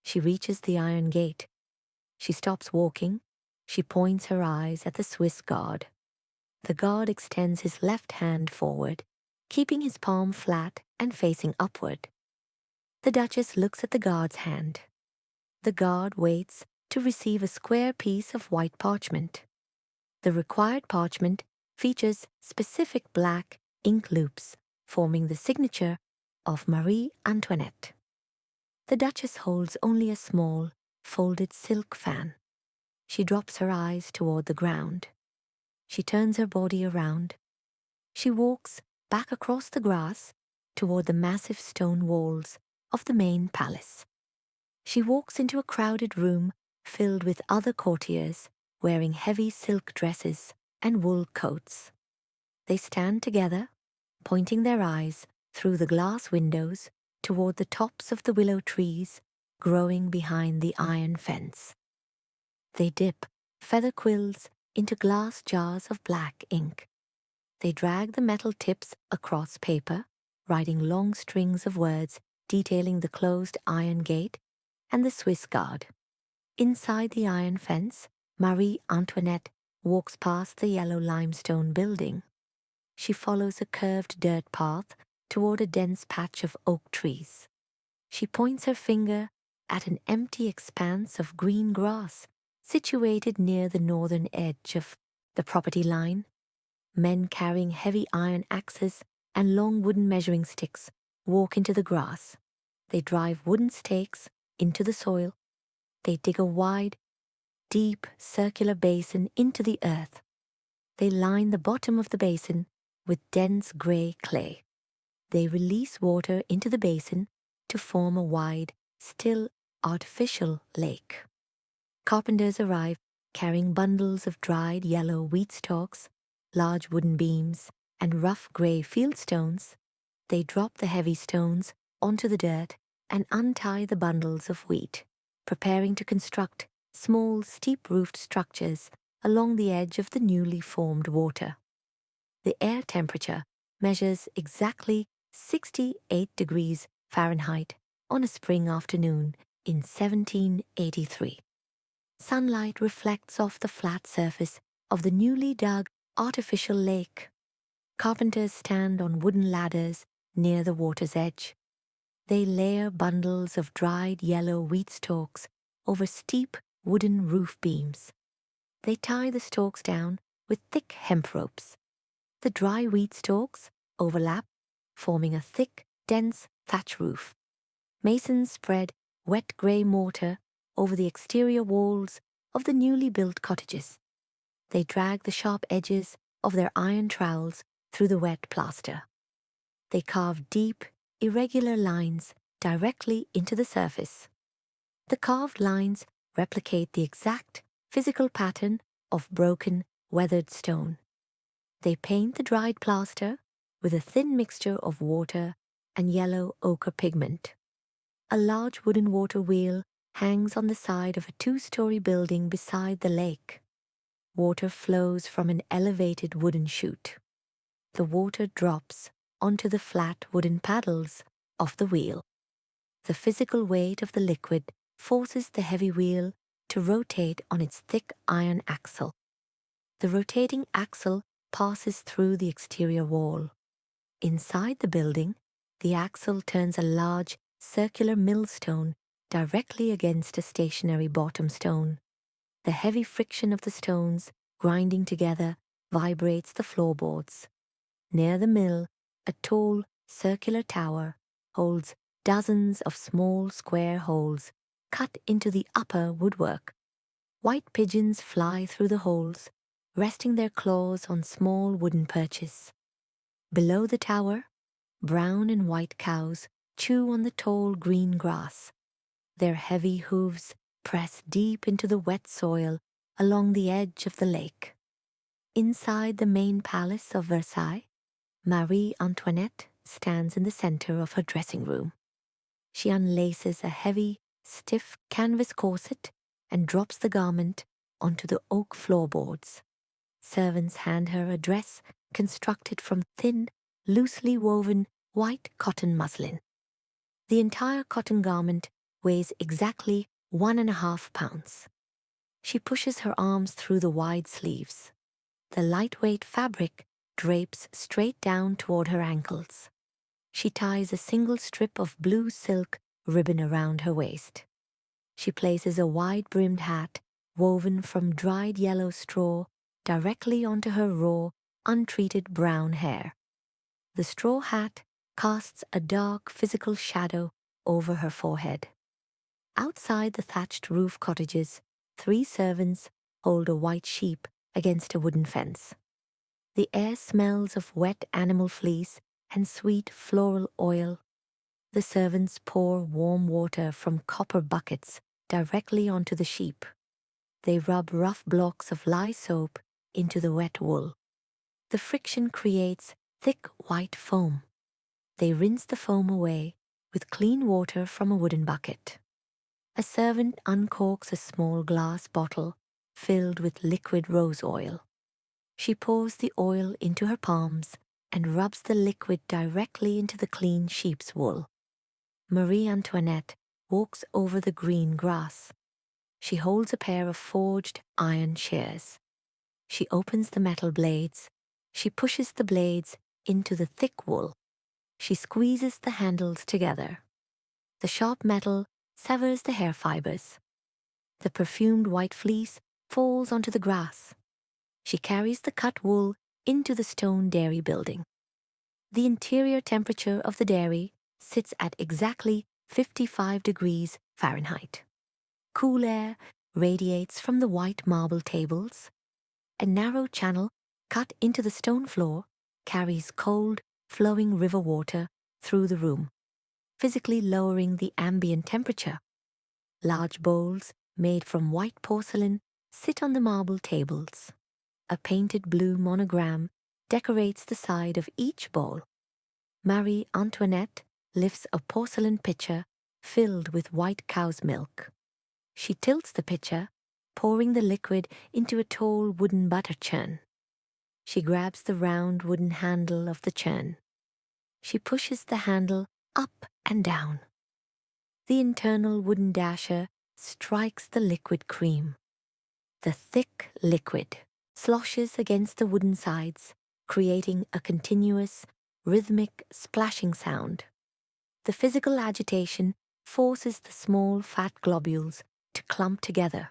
She reaches the iron gate. She stops walking. She points her eyes at the Swiss guard. The guard extends his left hand forward, keeping his palm flat and facing upward. The Duchess looks at the guard's hand. The guard waits to receive a square piece of white parchment. The required parchment features specific black ink loops forming the signature of Marie Antoinette. The Duchess holds only a small, folded silk fan. She drops her eyes toward the ground. She turns her body around. She walks back across the grass toward the massive stone walls of the main palace. She walks into a crowded room filled with other courtiers wearing heavy silk dresses and wool coats. They stand together, pointing their eyes through the glass windows toward the tops of the willow trees growing behind the iron fence. They dip feather quills into glass jars of black ink. They drag the metal tips across paper, writing long strings of words detailing the closed iron gate and the Swiss guard. Inside the iron fence, Marie Antoinette walks past the yellow limestone building. She follows a curved dirt path toward a dense patch of oak trees. She points her finger at an empty expanse of green grass situated near the northern edge of the property line. Men carrying heavy iron axes and long wooden measuring sticks walk into the grass. They drive wooden stakes into the soil. They dig a wide, deep, circular basin into the earth. They line the bottom of the basin with dense grey clay. They release water into the basin to form a wide, still artificial lake. Carpenters arrive carrying bundles of dried yellow wheat stalks, large wooden beams, and rough grey field stones. They drop the heavy stones onto the dirt and untie the bundles of wheat, preparing to construct small, steep-roofed structures along the edge of the newly formed water. The air temperature measures exactly 68 degrees Fahrenheit on a spring afternoon in 1783. Sunlight reflects off the flat surface of the newly dug artificial lake. Carpenters stand on wooden ladders near the water's edge. They layer bundles of dried yellow wheat stalks over steep wooden roof beams. They tie the stalks down with thick hemp ropes. The dry wheat stalks overlap, forming a thick, dense thatch roof. Masons spread wet grey mortar over the exterior walls of the newly built cottages. They drag the sharp edges of their iron trowels through the wet plaster. They carve deep, irregular lines directly into the surface. The carved lines replicate the exact physical pattern of broken, weathered stone. They paint the dried plaster with a thin mixture of water and yellow ochre pigment. A large wooden water wheel hangs on the side of a two-story building beside the lake. Water flows from an elevated wooden chute. The water drops onto the flat wooden paddles of the wheel. The physical weight of the liquid forces the heavy wheel to rotate on its thick iron axle. The rotating axle passes through the exterior wall. Inside the building, the axle turns a large circular millstone directly against a stationary bottom stone. The heavy friction of the stones grinding together vibrates the floorboards. Near the mill, a tall, circular tower holds dozens of small square holes cut into the upper woodwork. White pigeons fly through the holes, resting their claws on small wooden perches. Below the tower, brown and white cows chew on the tall green grass. Their heavy hooves press deep into the wet soil along the edge of the lake. Inside the main palace of Versailles, Marie Antoinette stands in the center of her dressing room. She unlaces a heavy, stiff canvas corset and drops the garment onto the oak floorboards. Servants hand her a dress constructed from thin, loosely woven white cotton muslin. The entire cotton garment weighs exactly 1.5 pounds. She pushes her arms through the wide sleeves. The lightweight fabric drapes straight down toward her ankles. She ties a single strip of blue silk ribbon around her waist. She places a wide-brimmed hat woven from dried yellow straw directly onto her raw, untreated brown hair. The straw hat casts a dark physical shadow over her forehead. Outside the thatched roof cottages, 3 servants hold a white sheep against a wooden fence. The air smells of wet animal fleece and sweet floral oil. The servants pour warm water from copper buckets directly onto the sheep. They rub rough blocks of lye soap into the wet wool. The friction creates thick white foam. They rinse the foam away with clean water from a wooden bucket. A servant uncorks a small glass bottle filled with liquid rose oil. She pours the oil into her palms and rubs the liquid directly into the clean sheep's wool. Marie Antoinette walks over the green grass. She holds a pair of forged iron shears. She opens the metal blades. She pushes the blades into the thick wool. She squeezes the handles together. The sharp metal severs the hair fibers. The perfumed white fleece falls onto the grass. She carries the cut wool into the stone dairy building. The interior temperature of the dairy sits at exactly 55 degrees Fahrenheit. Cool air radiates from the white marble tables. A narrow channel cut into the stone floor carries cold, flowing river water through the room, physically lowering the ambient temperature. Large bowls made from white porcelain sit on the marble tables. A painted blue monogram decorates the side of each bowl. Marie Antoinette lifts a porcelain pitcher filled with white cow's milk. She tilts the pitcher, pouring the liquid into a tall wooden butter churn. She grabs the round wooden handle of the churn. She pushes the handle up and down. The internal wooden dasher strikes the liquid cream. The thick liquid sloshes against the wooden sides, creating a continuous, rhythmic splashing sound. The physical agitation forces the small fat globules to clump together.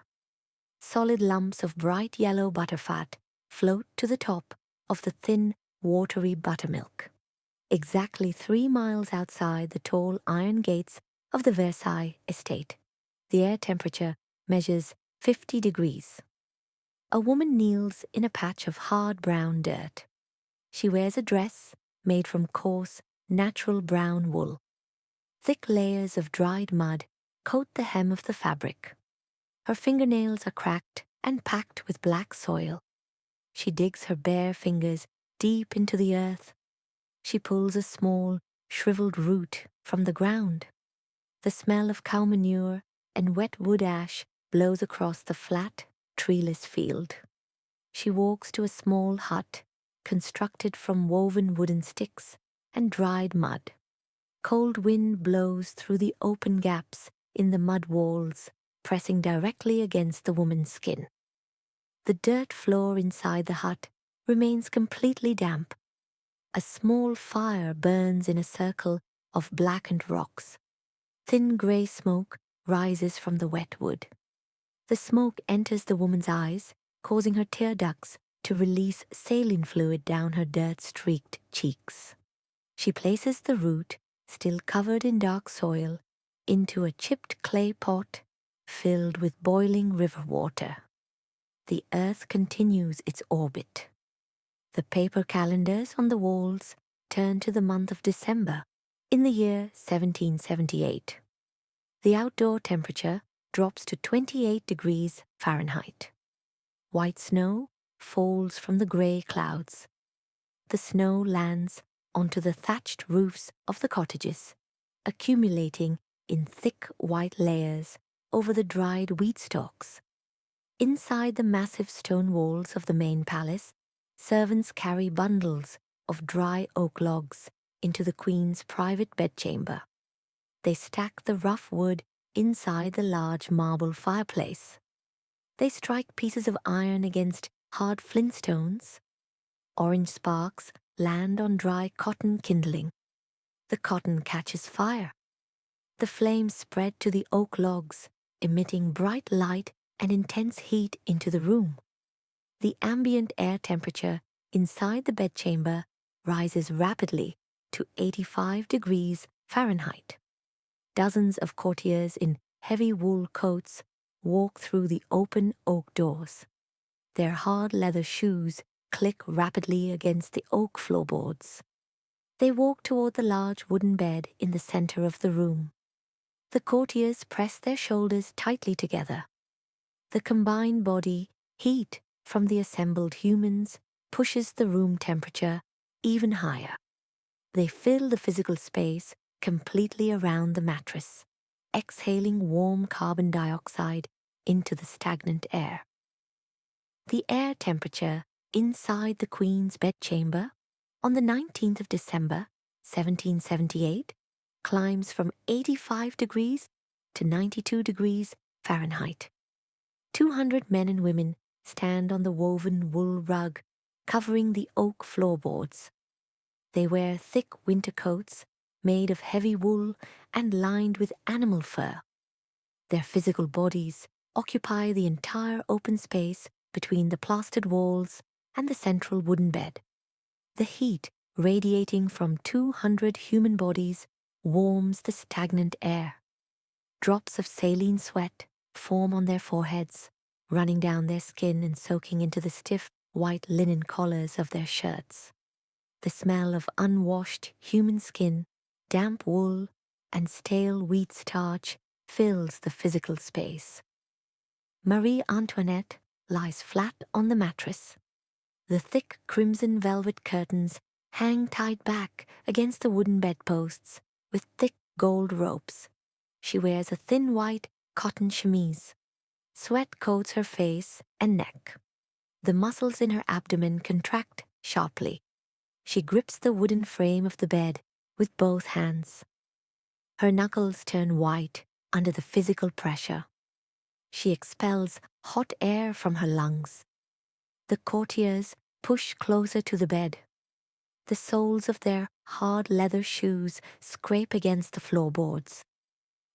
Solid lumps of bright yellow butterfat float to the top of the thin, watery buttermilk. Exactly 3 miles outside the tall iron gates of the Versailles estate, the air temperature measures 50 degrees. A woman kneels in a patch of hard brown dirt. She wears a dress made from coarse, natural brown wool. Thick layers of dried mud coat the hem of the fabric. Her fingernails are cracked and packed with black soil. She digs her bare fingers deep into the earth. She pulls a small, shriveled root from the ground. The smell of cow manure and wet wood ash blows across the flat, treeless field. She walks to a small hut constructed from woven wooden sticks and dried mud. Cold wind blows through the open gaps in the mud walls, pressing directly against the woman's skin. The dirt floor inside the hut remains completely damp. A small fire burns in a circle of blackened rocks. Thin grey smoke rises from the wet wood. The smoke enters the woman's eyes, causing her tear ducts to release saline fluid down her dirt-streaked cheeks. She places the root, still covered in dark soil, into a chipped clay pot filled with boiling river water. The earth continues its orbit. The paper calendars on the walls turn to the month of December in the year 1778. The outdoor temperature drops to 28 degrees Fahrenheit. White snow falls from the grey clouds. The snow lands onto the thatched roofs of the cottages, accumulating in thick white layers over the dried wheat stalks. Inside the massive stone walls of the main palace, servants carry bundles of dry oak logs into the queen's private bedchamber. They stack the rough wood inside the large marble fireplace. They strike pieces of iron against hard flintstones. Orange sparks land on dry cotton kindling. The cotton catches fire. The flames spread to the oak logs, emitting bright light and intense heat into the room. The ambient air temperature inside the bedchamber rises rapidly to 85 degrees Fahrenheit. Dozens of courtiers in heavy wool coats walk through the open oak doors. Their hard leather shoes click rapidly against the oak floorboards. They walk toward the large wooden bed in the center of the room. The courtiers press their shoulders tightly together. The combined body heat from the assembled humans pushes the room temperature even higher. They fill the physical space completely around the mattress, exhaling warm carbon dioxide into the stagnant air. The air temperature inside the Queen's bedchamber on the 19th of December, 1778, climbs from 85 degrees to 92 degrees Fahrenheit. 200 men and women stand on the woven wool rug covering the oak floorboards. They wear thick winter coats made of heavy wool and lined with animal fur. Their physical bodies occupy the entire open space between the plastered walls and the central wooden bed. The heat radiating from 200 human bodies warms the stagnant air. Drops of saline sweat form on their foreheads, running down their skin and soaking into the stiff white linen collars of their shirts. The smell of unwashed human skin, damp wool, and stale wheat starch fills the physical space. Marie Antoinette lies flat on the mattress. The thick crimson velvet curtains hang tied back against the wooden bedposts with thick gold ropes. She wears a thin white cotton chemise. Sweat coats her face and neck. The muscles in her abdomen contract sharply. She grips the wooden frame of the bed with both hands. Her knuckles turn white under the physical pressure. She expels hot air from her lungs. The courtiers push closer to the bed. The soles of their hard leather shoes scrape against the floorboards.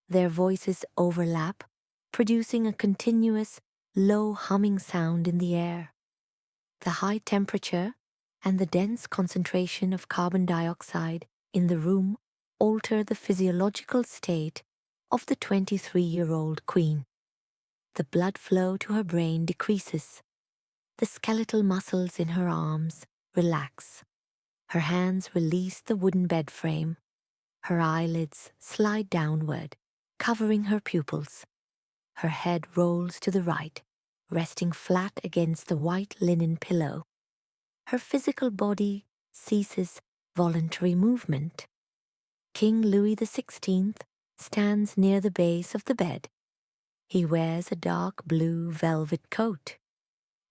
Their voices overlap, producing a continuous, low humming sound in the air. The high temperature and the dense concentration of carbon dioxide in the room alter the physiological state of the 23-year-old queen. The blood flow to her brain decreases. The skeletal muscles in her arms relax. Her hands release the wooden bed frame. Her eyelids slide downward, covering her pupils. Her head rolls to the right, resting flat against the white linen pillow. Her physical body ceases voluntary movement. King Louis XVI stands near the base of the bed. He wears a dark blue velvet coat.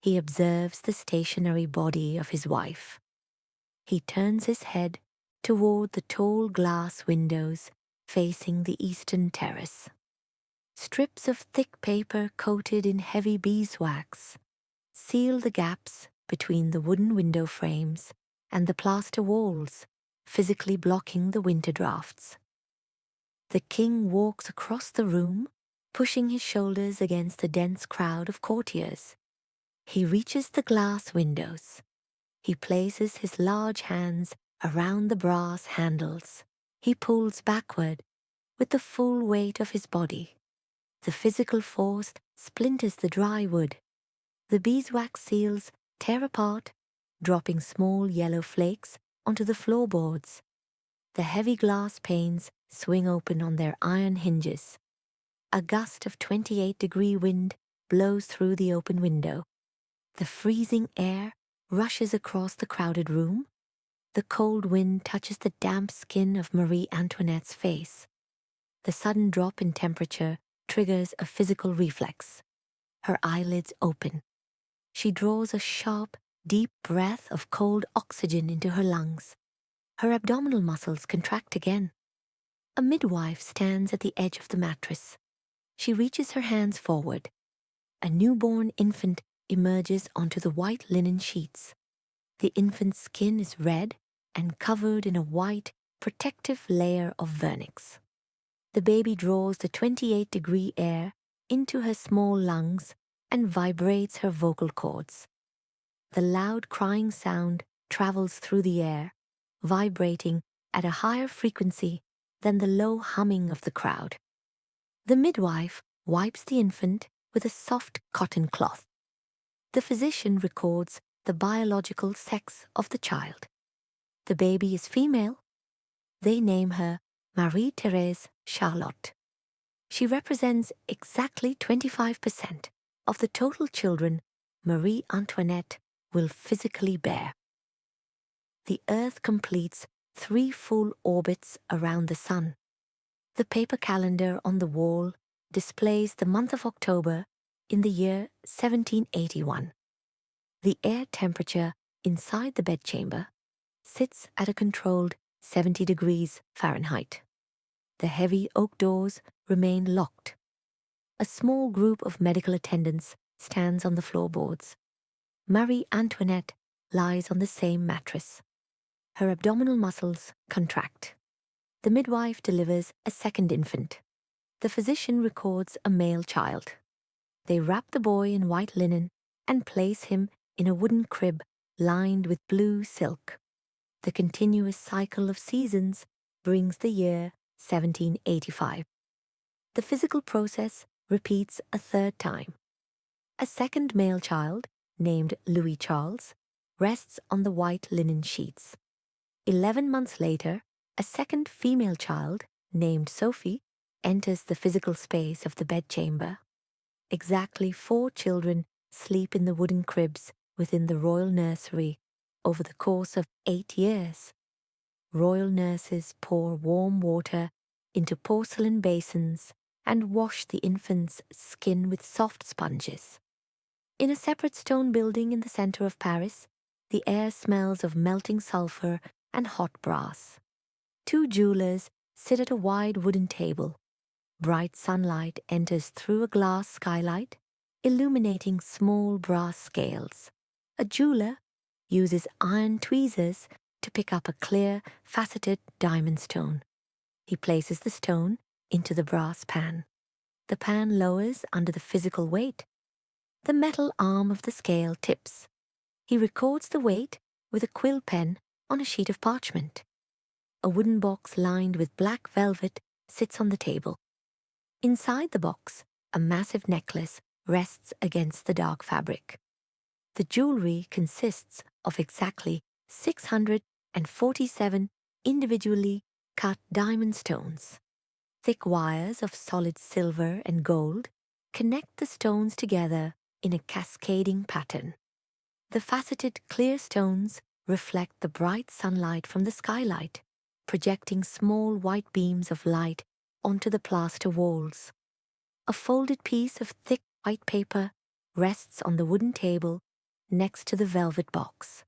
He observes the stationary body of his wife. He turns his head toward the tall glass windows facing the eastern terrace. Strips of thick paper coated in heavy beeswax seal the gaps between the wooden window frames and the plaster walls, physically blocking the winter drafts. The king walks across the room, pushing his shoulders against the dense crowd of courtiers. He reaches the glass windows. He places his large hands around the brass handles. He pulls backward with the full weight of his body. The physical force splinters the dry wood. The beeswax seals tear apart, dropping small yellow flakes onto the floorboards. The heavy glass panes swing open on their iron hinges. A gust of 28-degree wind blows through the open window. The freezing air rushes across the crowded room. The cold wind touches the damp skin of Marie Antoinette's face. The sudden drop in temperature triggers a physical reflex. Her eyelids open. She draws a sharp, deep breath of cold oxygen into her lungs. Her abdominal muscles contract again. A midwife stands at the edge of the mattress. She reaches her hands forward. A newborn infant emerges onto the white linen sheets. The infant's skin is red and covered in a white, protective layer of vernix. The baby draws the 28-degree air into her small lungs and vibrates her vocal cords. The loud crying sound travels through the air, vibrating at a higher frequency than the low humming of the crowd. The midwife wipes the infant with a soft cotton cloth. The physician records the biological sex of the child. The baby is female. They name her Marie-Thérèse Charlotte. She represents exactly 25% of the total children Marie Antoinette will physically bear. The Earth completes 3 full orbits around the sun. The paper calendar on the wall displays the month of October in the year 1781. The air temperature inside the bedchamber sits at a controlled 70 degrees Fahrenheit. The heavy oak doors remain locked. A small group of medical attendants stands on the floorboards. Marie Antoinette lies on the same mattress. Her abdominal muscles contract. The midwife delivers a second infant. The physician records a male child. They wrap the boy in white linen and place him in a wooden crib lined with blue silk. The continuous cycle of seasons brings the year 1785. The physical process repeats a third time. A second male child, named Louis Charles, rests on the white linen sheets. 11 months later, a second female child, named Sophie, enters the physical space of the bedchamber. Exactly 4 children sleep in the wooden cribs within the royal nursery over the course of 8 years. Royal nurses pour warm water into porcelain basins and wash the infant's skin with soft sponges. In a separate stone building in the center of Paris, the air smells of melting sulfur and hot brass. 2 jewelers sit at a wide wooden table. Bright sunlight enters through a glass skylight, illuminating small brass scales. A jeweler uses iron tweezers to pick up a clear, faceted diamond stone. He places the stone into the brass pan. The pan lowers under the physical weight. The metal arm of the scale tips. He records the weight with a quill pen on a sheet of parchment. A wooden box lined with black velvet sits on the table. Inside the box, a massive necklace rests against the dark fabric. The jewelry consists of exactly 647 individually cut diamond stones. Thick wires of solid silver and gold connect the stones together in a cascading pattern. The faceted clear stones reflect the bright sunlight from the skylight, projecting small white beams of light onto the plaster walls. A folded piece of thick white paper rests on the wooden table next to the velvet box.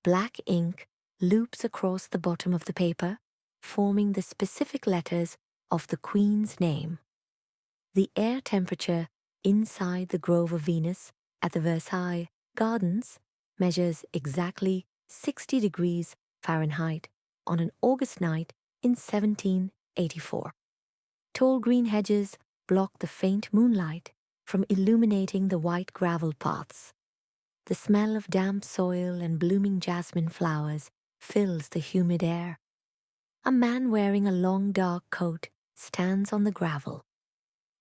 Black ink loops across the bottom of the paper, forming the specific letters of the Queen's name. The air temperature inside the Grove of Venus at the Versailles Gardens measures exactly 60 degrees Fahrenheit on an August night in 1784. Tall green hedges block the faint moonlight from illuminating the white gravel paths. The smell of damp soil and blooming jasmine flowers fills the humid air. A man wearing a long dark coat stands on the gravel.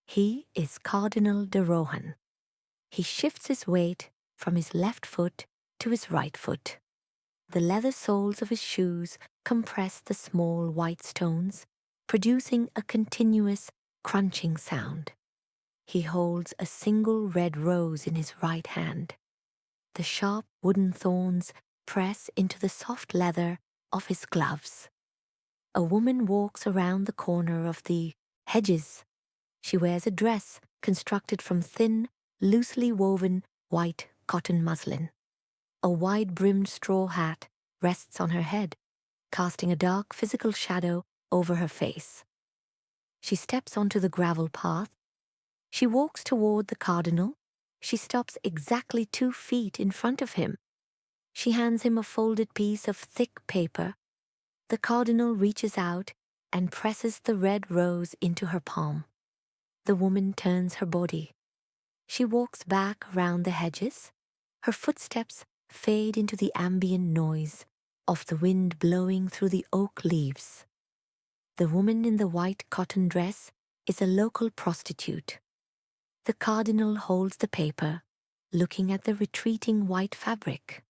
He is Cardinal de Rohan. He shifts his weight from his left foot to his right foot. The leather soles of his shoes compress the small white stones, producing a continuous crunching sound. He holds a single red rose in his right hand. The sharp wooden thorns press into the soft leather of his gloves. A woman walks around the corner of the hedges. She wears a dress constructed from thin, loosely woven white cotton muslin. A wide-brimmed straw hat rests on her head, casting a dark physical shadow over her face. She steps onto the gravel path. She walks toward the cardinal. She stops exactly 2 feet in front of him. She hands him a folded piece of thick paper. The cardinal reaches out and presses the red rose into her palm. The woman turns her body. She walks back around the hedges. Her footsteps fade into the ambient noise of the wind blowing through the oak leaves. The woman in the white cotton dress is a local prostitute. The cardinal holds the paper, looking at the retreating white fabric.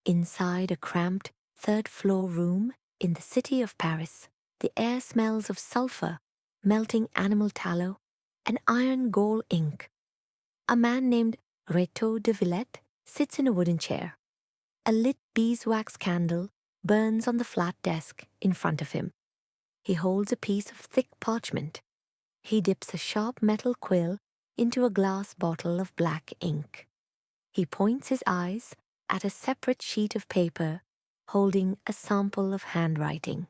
Inside a cramped third-floor room in the city of Paris, the air smells of sulfur, melting animal tallow, and iron gall ink. A man named Rétaux de Villette sits in a wooden chair. A lit beeswax candle burns on the flat desk in front of him. He holds a piece of thick parchment. He dips a sharp metal quill into a glass bottle of black ink. He points his eyes at a separate sheet of paper holding a sample of handwriting.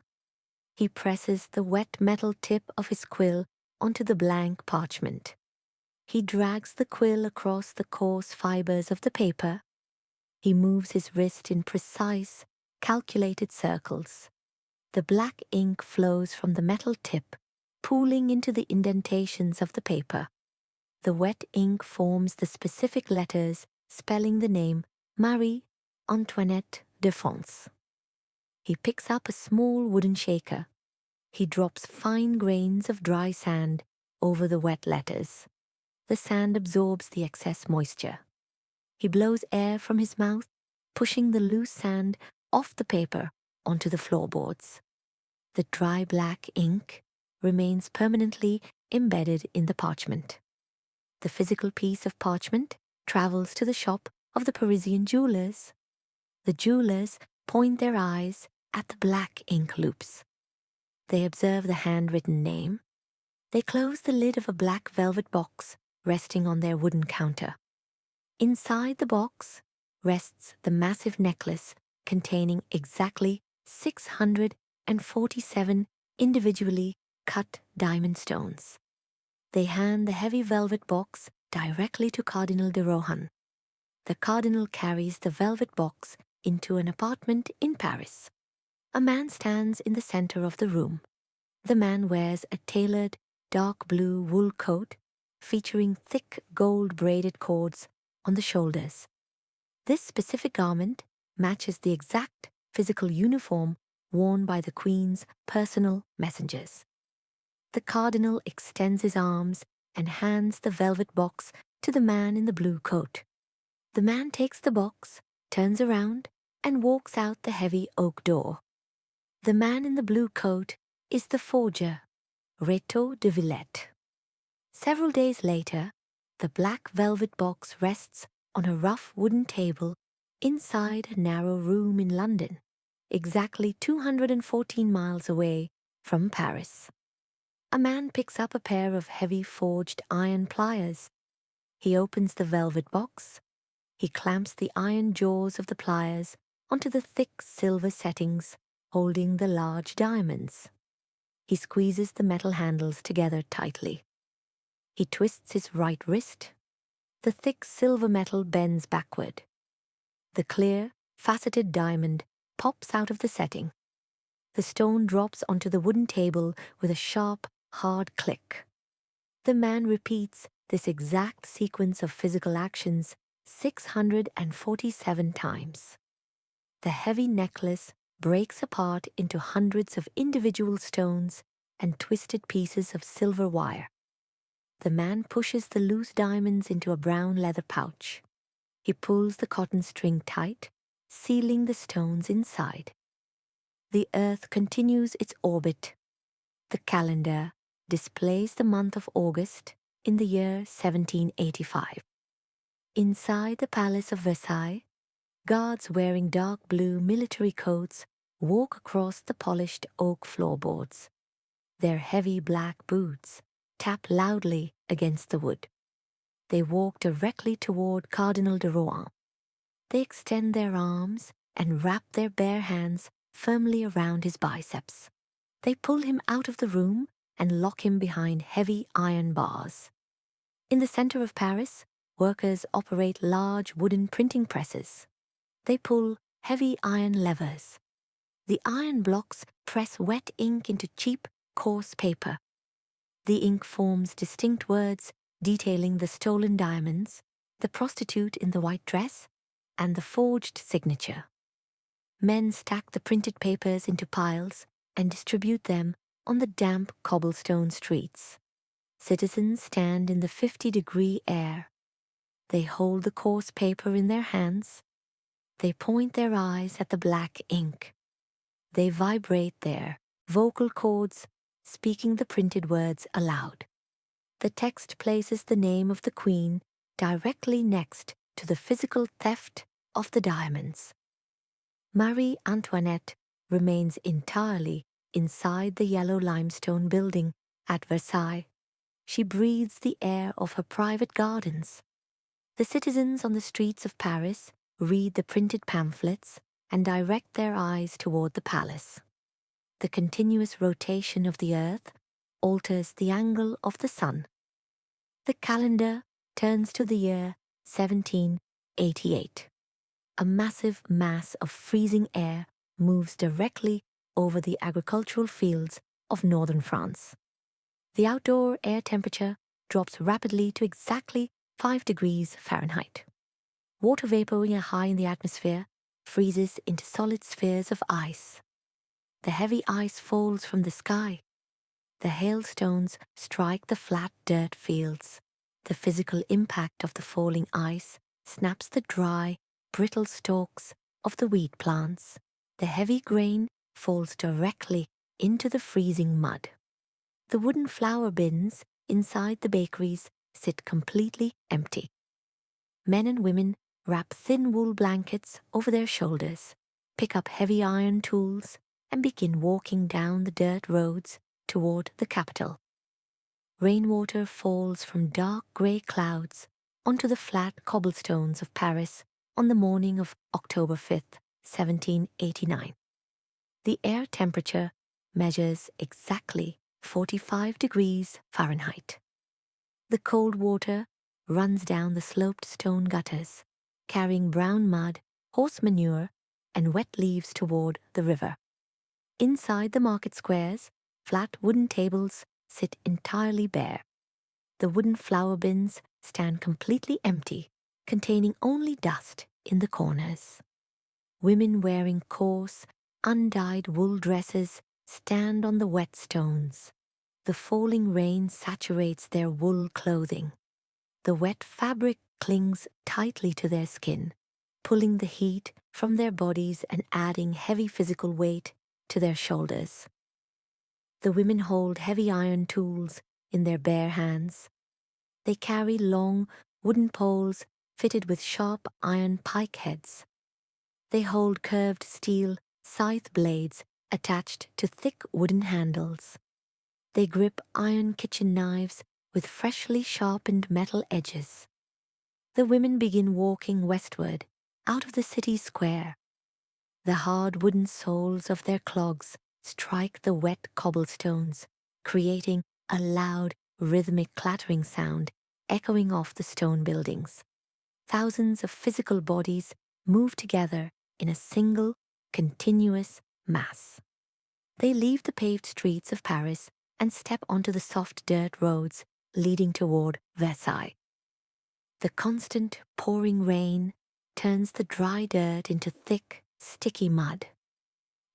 He presses the wet metal tip of his quill onto the blank parchment. He drags the quill across the coarse fibers of the paper. He moves his wrist in precise, calculated circles. The black ink flows from the metal tip, pooling into the indentations of the paper. The wet ink forms the specific letters spelling the name Marie Antoinette de France. He picks up a small wooden shaker. He drops fine grains of dry sand over the wet letters. The sand absorbs the excess moisture. He blows air from his mouth, pushing the loose sand off the paper onto the floorboards. The dry black ink remains permanently embedded in the parchment. The physical piece of parchment travels to the shop of the Parisian jewelers. The jewelers point their eyes at the black ink loops. They observe the handwritten name. They close the lid of a black velvet box resting on their wooden counter. Inside the box rests the massive necklace containing exactly 647 individually cut diamond stones. They hand the heavy velvet box directly to Cardinal de Rohan. The cardinal carries the velvet box into an apartment in Paris. A man stands in the center of the room. The man wears a tailored dark blue wool coat featuring thick gold braided cords on the shoulders. This specific garment matches the exact physical uniform worn by the Queen's personal messengers. The cardinal extends his arms and hands the velvet box to the man in the blue coat. The man takes the box, turns around, and walks out the heavy oak door. The man in the blue coat is the forger, Rétaux de Villette. Several days later, the black velvet box rests on a rough wooden table inside a narrow room in London, exactly 214 miles away from Paris. A man picks up a pair of heavy forged iron pliers. He opens the velvet box. He clamps the iron jaws of the pliers onto the thick silver settings holding the large diamonds. He squeezes the metal handles together tightly. He twists his right wrist. The thick silver metal bends backward. The clear, faceted diamond pops out of the setting. The stone drops onto the wooden table with a sharp, hard click. The man repeats this exact sequence of physical actions 647 times. The heavy necklace breaks apart into hundreds of individual stones and twisted pieces of silver wire. The man pushes the loose diamonds into a brown leather pouch. He pulls the cotton string tight, sealing the stones inside. The Earth continues its orbit. The calendar displays the month of August in the year 1785. Inside the Palace of Versailles, guards wearing dark blue military coats walk across the polished oak floorboards. Their heavy black boots tap loudly against the wood. They walk directly toward Cardinal de Rohan. They extend their arms and wrap their bare hands firmly around his biceps. They pull him out of the room and lock him behind heavy iron bars. In the center of Paris, workers operate large wooden printing presses. They pull heavy iron levers. The iron blocks press wet ink into cheap, coarse paper. The ink forms distinct words detailing the stolen diamonds, the prostitute in the white dress, and the forged signature. Men stack the printed papers into piles and distribute them on the damp cobblestone streets. Citizens stand in the 50-degree air. They hold the coarse paper in their hands. They point their eyes at the black ink. They vibrate their vocal cords, speaking the printed words aloud. The text places the name of the Queen directly next to the physical theft of the diamonds. Marie Antoinette remains entirely inside the yellow limestone building at Versailles. She breathes the air of her private gardens. The citizens on the streets of Paris read the printed pamphlets and direct their eyes toward the palace. The continuous rotation of the earth alters the angle of the sun. The calendar turns to the year 1788. A massive mass of freezing air moves directly over the agricultural fields of northern France. The outdoor air temperature drops rapidly to exactly 5 degrees Fahrenheit. Water vapor high in the atmosphere freezes into solid spheres of ice. the heavy ice falls from the sky. The hailstones strike the flat dirt fields. The physical impact of the falling ice snaps the dry, brittle stalks of the wheat plants. The heavy grain falls directly into the freezing mud. The wooden flour bins inside the bakeries sit completely empty. Men and women wrap thin wool blankets over their shoulders, pick up heavy iron tools, and begin walking down the dirt roads toward the capital. Rainwater falls from dark grey clouds onto the flat cobblestones of Paris on the morning of October 5th, 1789. The air temperature measures exactly 45 degrees Fahrenheit. The cold water runs down the sloped stone gutters, carrying brown mud, horse manure, and wet leaves toward the river. Inside the market squares, flat wooden tables sit entirely bare. The wooden flour bins stand completely empty, containing only dust in the corners. Women wearing coarse, undyed wool dresses stand on the wet stones. The falling rain saturates their wool clothing. The wet fabric clings tightly to their skin, pulling the heat from their bodies and adding heavy physical weight to their shoulders. The women hold heavy iron tools in their bare hands. They carry long wooden poles fitted with sharp iron pike heads. They hold curved steel scythe blades attached to thick wooden handles. They grip iron kitchen knives with freshly sharpened metal edges. The women begin walking westward out of the city square. The hard wooden soles of their clogs strike the wet cobblestones, creating a loud, rhythmic clattering sound echoing off the stone buildings. Thousands of physical bodies move together in a single, continuous mass. They leave the paved streets of Paris and step onto the soft dirt roads leading toward Versailles. The constant pouring rain turns the dry dirt into thick, sticky mud.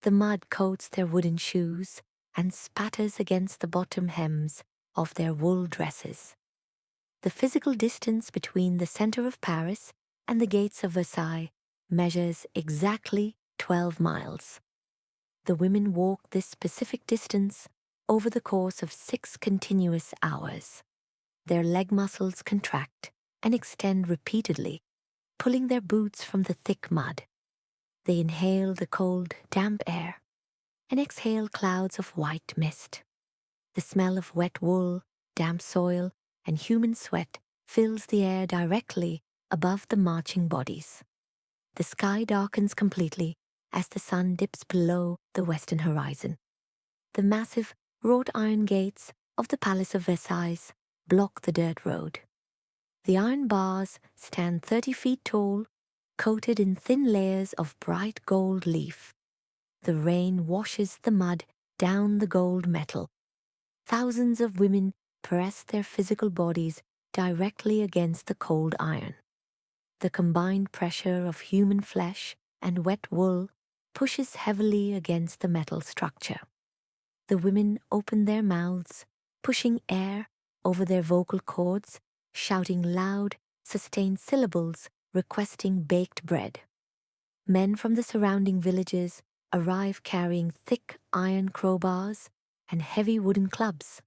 The mud coats their wooden shoes and spatters against the bottom hems of their wool dresses. The physical distance between the center of Paris and the gates of Versailles measures exactly 12 miles. The women walk this specific distance over the course of 6 continuous hours. Their leg muscles contract and extend repeatedly, pulling their boots from the thick mud. They inhale the cold, damp air and exhale clouds of white mist. The smell of wet wool, damp soil, and human sweat fills the air directly above the marching bodies. The sky darkens completely as the sun dips below the western horizon. The massive wrought iron gates of the Palace of Versailles block the dirt road. The iron bars stand 30 feet tall, coated in thin layers of bright gold leaf. The rain washes the mud down the gold metal. Thousands of women press their physical bodies directly against the cold iron. The combined pressure of human flesh and wet wool pushes heavily against the metal structure. The women open their mouths, pushing air over their vocal cords, shouting loud, sustained syllables requesting baked bread. Men from the surrounding villages arrive carrying thick iron crowbars and heavy wooden clubs.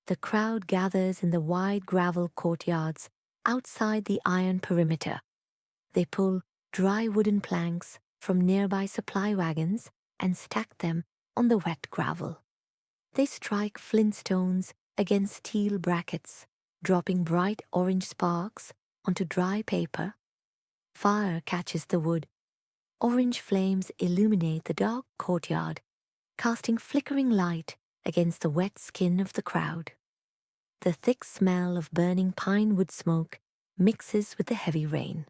The crowd gathers in the wide gravel courtyards outside the iron perimeter. They pull dry wooden planks from nearby supply wagons and stack them on the wet gravel. They strike flint stones against steel brackets, dropping bright orange sparks onto dry paper. Fire catches the wood. Orange flames illuminate the dark courtyard, casting flickering light against the wet skin of the crowd. The thick smell of burning pine wood smoke mixes with the heavy rain.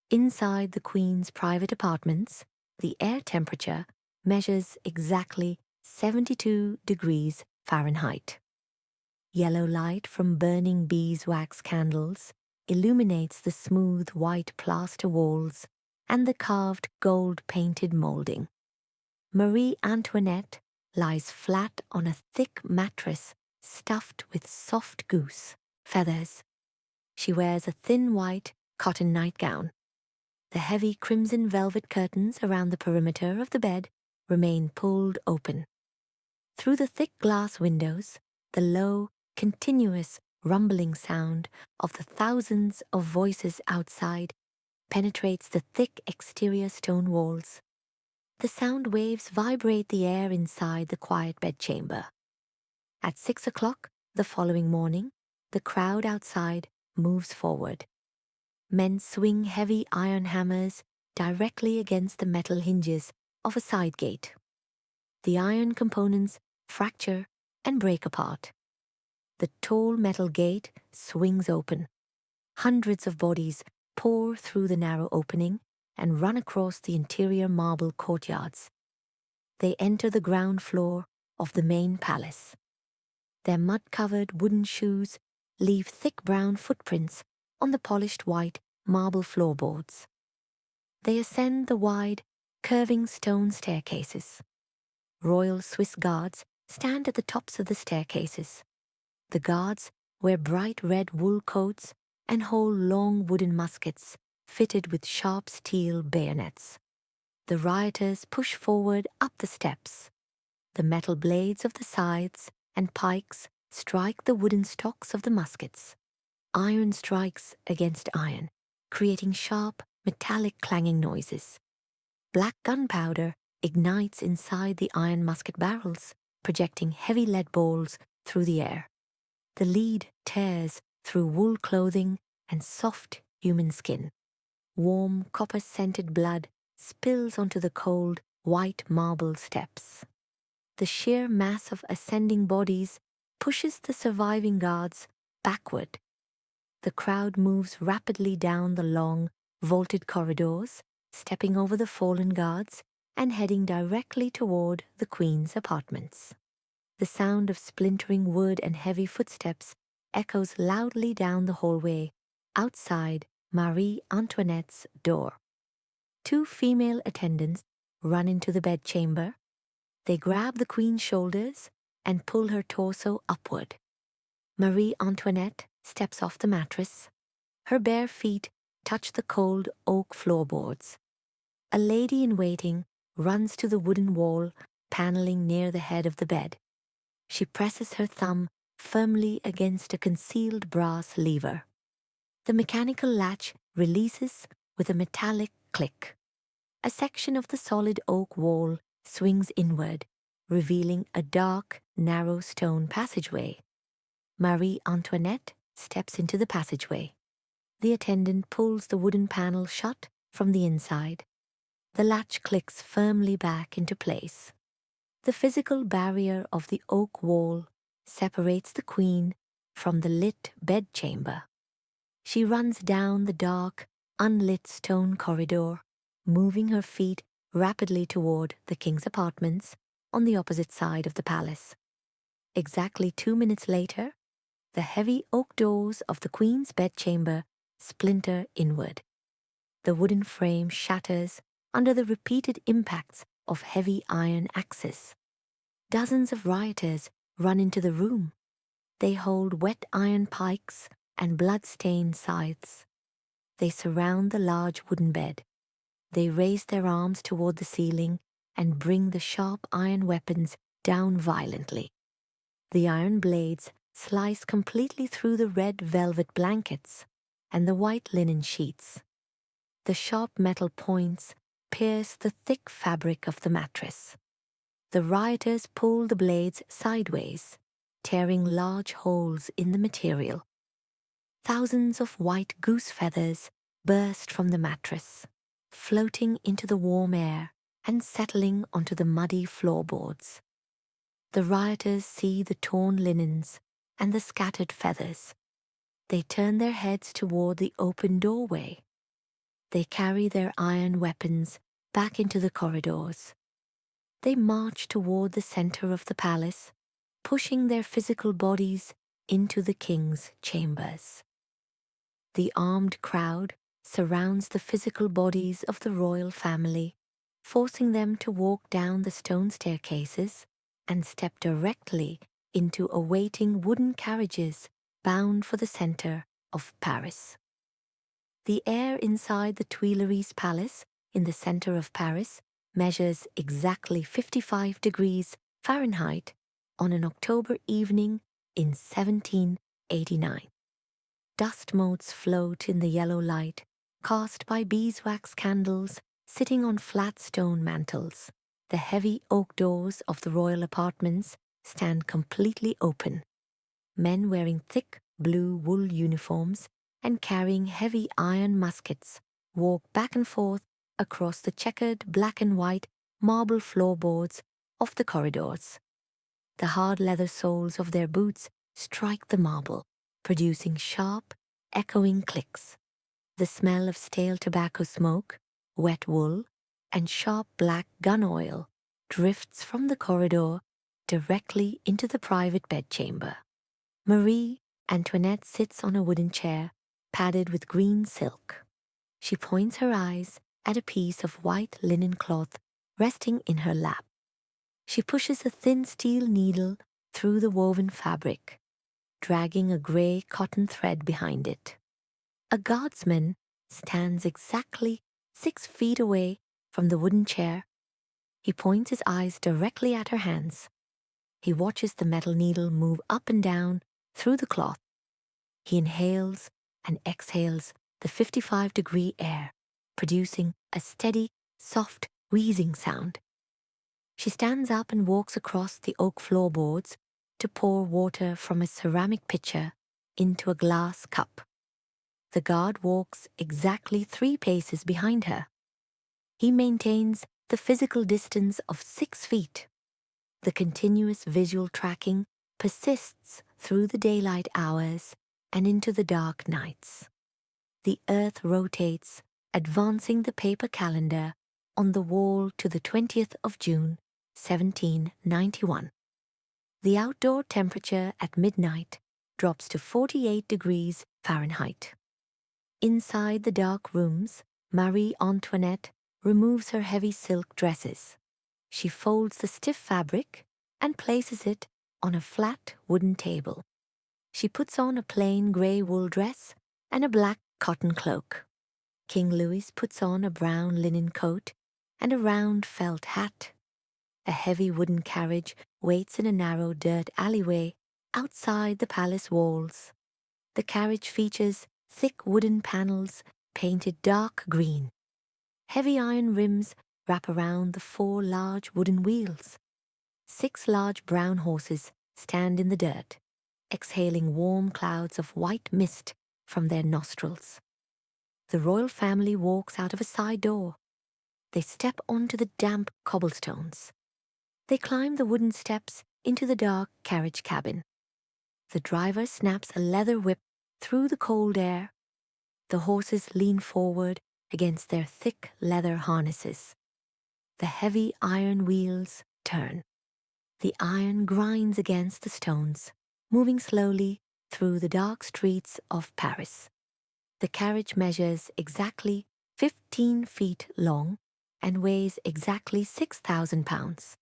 Inside the Queen's private apartments, the air temperature measures exactly 72 degrees Fahrenheit. Yellow light from burning beeswax candles illuminates the smooth white plaster walls and the carved gold-painted molding. Marie Antoinette lies flat on a thick mattress stuffed with soft goose feathers. She wears a thin white cotton nightgown. The heavy crimson velvet curtains around the perimeter of the bed remain pulled open. Through the thick glass windows, the low, continuous rumbling sound of the thousands of voices outside penetrates the thick exterior stone walls. The sound waves vibrate the air inside the quiet bedchamber. At 6 o'clock the following morning, the crowd outside moves forward. Men swing heavy iron hammers directly against the metal hinges of a side gate. The iron components fracture and break apart. The tall metal gate swings open. Hundreds of bodies pour through the narrow opening and run across the interior marble courtyards. They enter the ground floor of the main palace. Their mud-covered wooden shoes leave thick brown footprints on the polished white marble floorboards. They ascend the wide, curving stone staircases. Royal Swiss guards stand at the tops of the staircases. The guards wear bright red wool coats and hold long wooden muskets fitted with sharp steel bayonets. The rioters push forward up the steps. The metal blades of the scythes and pikes strike the wooden stocks of the muskets. Iron strikes against iron, creating sharp, metallic clanging noises. Black gunpowder ignites inside the iron musket barrels, projecting heavy lead balls through the air. The lead tears through wool clothing and soft human skin. Warm, copper-scented blood spills onto the cold, white marble steps. The sheer mass of ascending bodies pushes the surviving guards backward. The crowd moves rapidly down the long, vaulted corridors, stepping over the fallen guards and heading directly toward the Queen's apartments. The sound of splintering wood and heavy footsteps echoes loudly down the hallway outside Marie Antoinette's door. Two female attendants run into the bedchamber. They grab the Queen's shoulders and pull her torso upward. Marie Antoinette steps off the mattress. Her bare feet touch the cold oak floorboards. A lady-in-waiting runs to the wooden wall paneling near the head of the bed. She presses her thumb firmly against a concealed brass lever. The mechanical latch releases with a metallic click. A section of the solid oak wall swings inward, revealing a dark, narrow stone passageway. Marie Antoinette steps into the passageway. The attendant pulls the wooden panel shut from the inside. The latch clicks firmly back into place. The physical barrier of the oak wall separates the Queen from the lit bedchamber. She runs down the dark, unlit stone corridor, moving her feet rapidly toward the King's apartments on the opposite side of the palace. Exactly 2 minutes later, the heavy oak doors of the Queen's bedchamber splinter inward. The wooden frame shatters under the repeated impacts of heavy iron axes. Dozens of rioters run into the room. They hold wet iron pikes and blood-stained scythes. They surround the large wooden bed. They raise their arms toward the ceiling and bring the sharp iron weapons down violently. The iron blades slice completely through the red velvet blankets and the white linen sheets. The sharp metal points pierce the thick fabric of the mattress. The rioters pull the blades sideways, tearing large holes in the material. Thousands of white goose feathers burst from the mattress, floating into the warm air and settling onto the muddy floorboards. The rioters see the torn linens and the scattered feathers. They turn their heads toward the open doorway. They carry their iron weapons back into the corridors. They march toward the center of the palace, pushing their physical bodies into the king's chambers. The armed crowd surrounds the physical bodies of the royal family forcing them to walk down the stone staircases and step directly into awaiting wooden carriages bound for the center of Paris. The air inside the Tuileries Palace in the center of Paris measures exactly 55 degrees Fahrenheit on an October evening in 1789. Dust motes float in the yellow light cast by beeswax candles sitting on flat stone mantels. The heavy oak doors of the royal apartments stand completely open. Men wearing thick blue wool uniforms and carrying heavy iron muskets walk back and forth across the checkered black and white marble floorboards of the corridors. The hard leather soles of their boots strike the marble, producing sharp, echoing clicks. The smell of stale tobacco smoke, wet wool, and sharp black gun oil drifts from the corridor directly into the private bedchamber. Marie Antoinette sits on a wooden chair padded with green silk. She points her eyes at a piece of white linen cloth resting in her lap. She pushes a thin steel needle through the woven fabric, dragging a grey cotton thread behind it. A guardsman stands exactly 6 feet away from the wooden chair. He points his eyes directly at her hands. He watches the metal needle move up and down through the cloth. He inhales and exhales the 55-degree air, producing a steady, soft, wheezing sound. She stands up and walks across the oak floorboards to pour water from a ceramic pitcher into a glass cup. The guard walks exactly 3 paces behind her. He maintains the physical distance of 6 feet. The continuous visual tracking persists through the daylight hours and into the dark nights. The earth rotates, advancing the paper calendar on the wall to the 20th of June, 1791. The outdoor temperature at midnight drops to 48 degrees Fahrenheit. Inside the dark rooms, Marie Antoinette removes her heavy silk dresses. She folds the stiff fabric and places it on a flat wooden table. She puts on a plain grey wool dress and a black cotton cloak. King Louis puts on a brown linen coat and a round felt hat. A heavy wooden carriage waits in a narrow dirt alleyway outside the palace walls. The carriage features thick wooden panels painted dark green. Heavy iron rims wrap around the 4 large wooden wheels. 6 large brown horses stand in the dirt, exhaling warm clouds of white mist from their nostrils. The royal family walks out of a side door. They step onto the damp cobblestones. They climb the wooden steps into the dark carriage cabin. The driver snaps a leather whip through the cold air. The horses lean forward against their thick leather harnesses. The heavy iron wheels turn. The iron grinds against the stones, moving slowly through the dark streets of Paris. The carriage measures exactly 15 feet long and weighs exactly 6,000 pounds.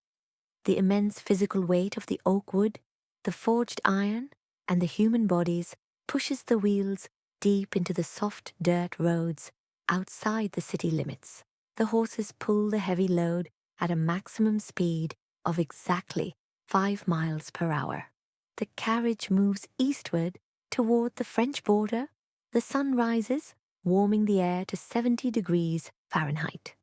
The immense physical weight of the oak wood, the forged iron, and the human bodies pushes the wheels deep into the soft dirt roads outside the city limits. The horses pull the heavy load at a maximum speed of exactly 5 miles per hour. The carriage moves eastward toward the French border. The sun rises, warming the air to 70 degrees Fahrenheit.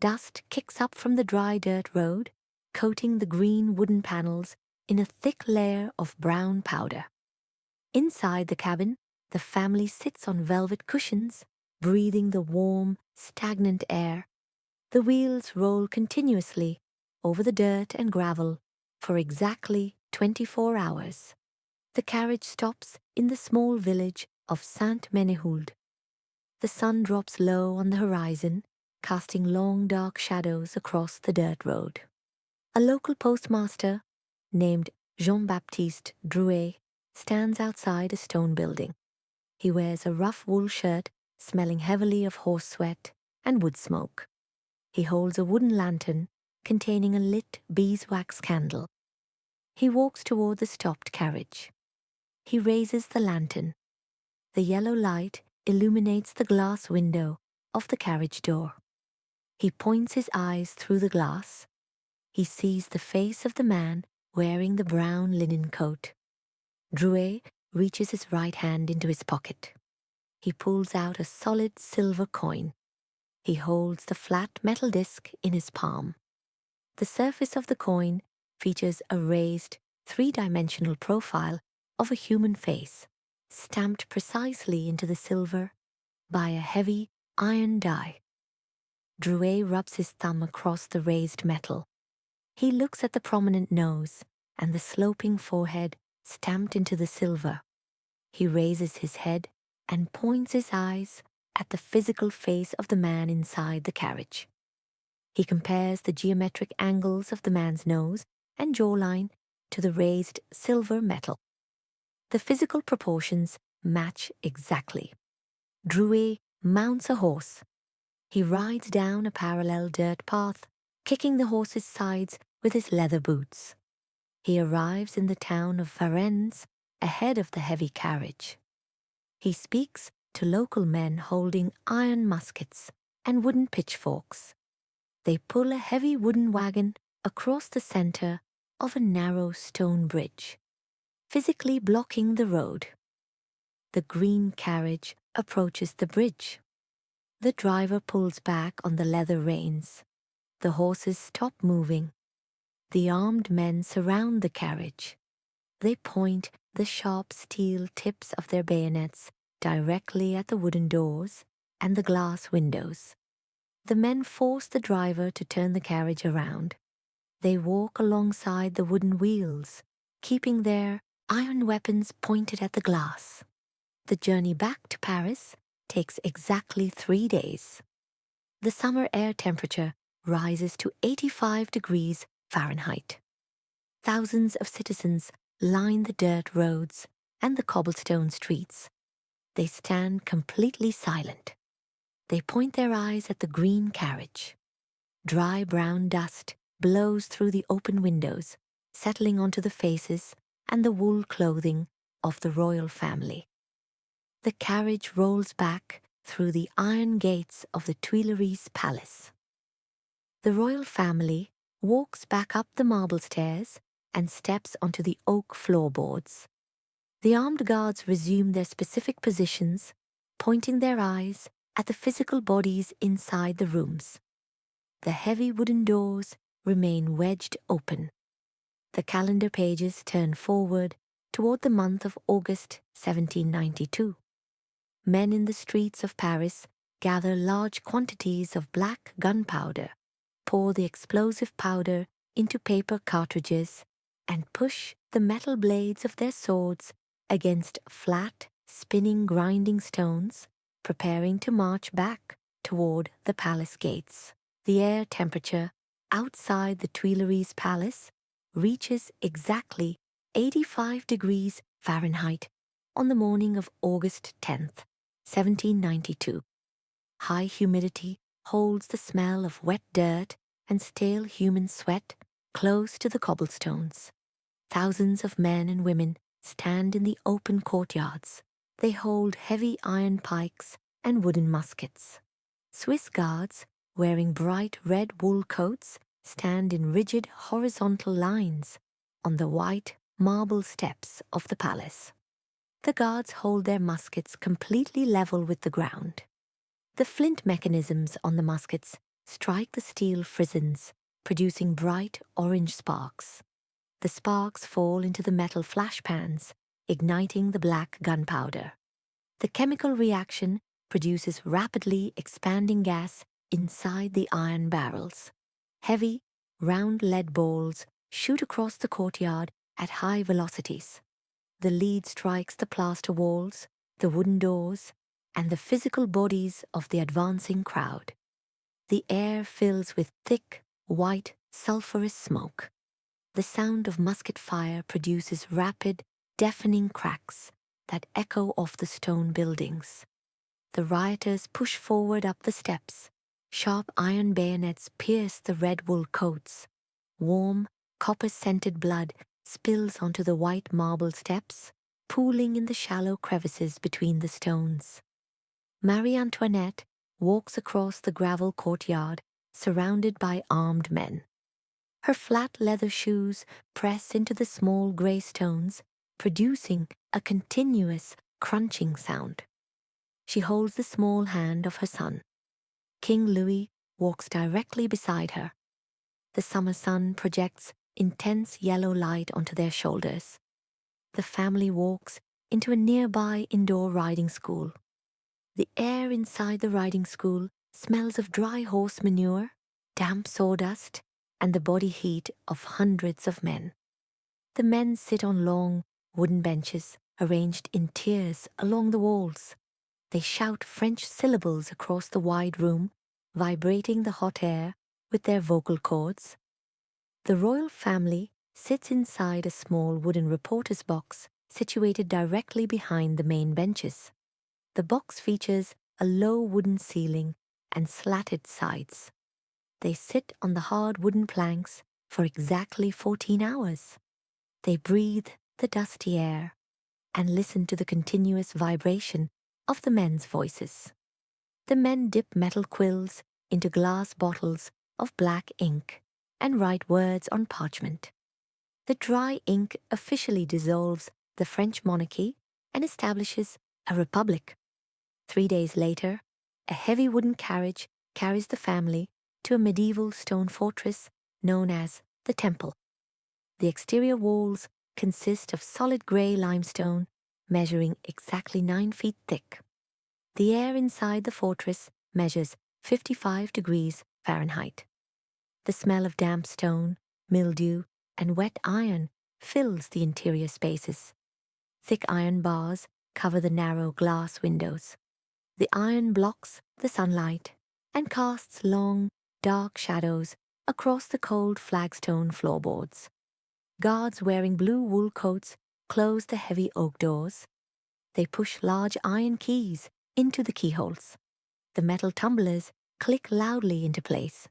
Dust kicks up from the dry dirt road, coating the green wooden panels in a thick layer of brown powder. Inside the cabin, the family sits on velvet cushions, breathing the warm, stagnant air. The wheels roll continuously over the dirt and gravel for exactly 24 hours. The carriage stops in the small village of Saint-Menehould. The sun drops low on the horizon, casting long dark shadows across the dirt road. A local postmaster, named Jean-Baptiste Drouet, stands outside a stone building. He wears a rough wool shirt smelling heavily of horse sweat and wood smoke. He holds a wooden lantern containing a lit beeswax candle. He walks toward the stopped carriage. He raises the lantern. The yellow light illuminates the glass window of the carriage door. He points his eyes through the glass. He sees the face of the man wearing the brown linen coat. Drouet reaches his right hand into his pocket. He pulls out a solid silver coin. He holds the flat metal disc in his palm. The surface of the coin features a raised, three-dimensional profile of a human face, stamped precisely into the silver by a heavy iron die. Drouet rubs his thumb across the raised metal. He looks at the prominent nose and the sloping forehead stamped into the silver. He raises his head and points his eyes at the physical face of the man inside the carriage. He compares the geometric angles of the man's nose and jawline to the raised silver metal. The physical proportions match exactly. Drouet mounts a horse. He rides down a parallel dirt path, kicking the horse's sides with his leather boots. He arrives in the town of Varennes ahead of the heavy carriage. He speaks to local men holding iron muskets and wooden pitchforks. They pull a heavy wooden wagon across the center of a narrow stone bridge, physically blocking the road. The green carriage approaches the bridge. The driver pulls back on the leather reins. The horses stop moving. The armed men surround the carriage. They point the sharp steel tips of their bayonets directly at the wooden doors and the glass windows. The men force the driver to turn the carriage around. They walk alongside the wooden wheels, keeping their iron weapons pointed at the glass. The journey back to Paris takes exactly 3 days. The summer air temperature rises to 85 degrees Fahrenheit. Thousands of citizens line the dirt roads and the cobblestone streets. They stand completely silent. They point their eyes at the green carriage. Dry brown dust blows through the open windows, settling onto the faces and the wool clothing of the royal family. The carriage rolls back through the iron gates of the Tuileries Palace. The royal family walks back up the marble stairs and steps onto the oak floorboards. The armed guards resume their specific positions, pointing their eyes at the physical bodies inside the rooms. The heavy wooden doors remain wedged open. The calendar pages turn forward toward the month of August 1792. Men in the streets of Paris gather large quantities of black gunpowder, pour the explosive powder into paper cartridges, and push the metal blades of their swords against flat, spinning, grinding stones, preparing to march back toward the palace gates. The air temperature outside the Tuileries Palace reaches exactly 85 degrees Fahrenheit on the morning of August 10th, 1792. High humidity holds the smell of wet dirt and stale human sweat close to the cobblestones. Thousands of men and women stand in the open courtyards. They hold heavy iron pikes and wooden muskets. Swiss guards, wearing bright red wool coats, stand in rigid horizontal lines on the white marble steps of the palace. The guards hold their muskets completely level with the ground. The flint mechanisms on the muskets strike the steel frizens, producing bright orange sparks. The sparks fall into the metal flash pans, igniting the black gunpowder. The chemical reaction produces rapidly expanding gas inside the iron barrels. Heavy, round lead balls shoot across the courtyard at high velocities. The lead strikes the plaster walls, the wooden doors, and the physical bodies of the advancing crowd. The air fills with thick, white, sulphurous smoke. The sound of musket fire produces rapid, deafening cracks that echo off the stone buildings. The rioters push forward up the steps, Sharp iron bayonets pierce the red wool coats. Warm, copper-scented blood spills onto the white marble steps, pooling in the shallow crevices between the stones. Marie Antoinette walks across the gravel courtyard, surrounded by armed men. Her flat leather shoes press into the small grey stones, producing a continuous crunching sound. She holds the small hand of her son. King Louis walks directly beside her. The summer sun projects intense yellow light onto their shoulders. The family walks into a nearby indoor riding school. The air inside the riding school smells of dry horse manure, damp sawdust, and the body heat of hundreds of men. The men sit on long, wooden benches arranged in tiers along the walls. They shout French syllables across the wide room, vibrating the hot air with their vocal cords. The royal family sits inside a small wooden reporter's box situated directly behind the main benches. The box features a low wooden ceiling and slatted sides. They sit on the hard wooden planks for exactly 14 hours. They breathe the dusty air and listen to the continuous vibration of the men's voices. The men dip metal quills into glass bottles of black ink and write words on parchment. The dry ink officially dissolves the French monarchy and establishes a republic. 3 days later, a heavy wooden carriage carries the family to a medieval stone fortress known as the Temple. The exterior walls consist of solid grey limestone measuring exactly 9 feet thick. The air inside the fortress measures 55 degrees Fahrenheit. The smell of damp stone, mildew, and wet iron fills the interior spaces. Thick iron bars cover the narrow glass windows. The iron blocks the sunlight and casts long, dark shadows across the cold flagstone floorboards. Guards wearing blue wool coats close the heavy oak doors. They push large iron keys into the keyholes. The metal tumblers click loudly into place.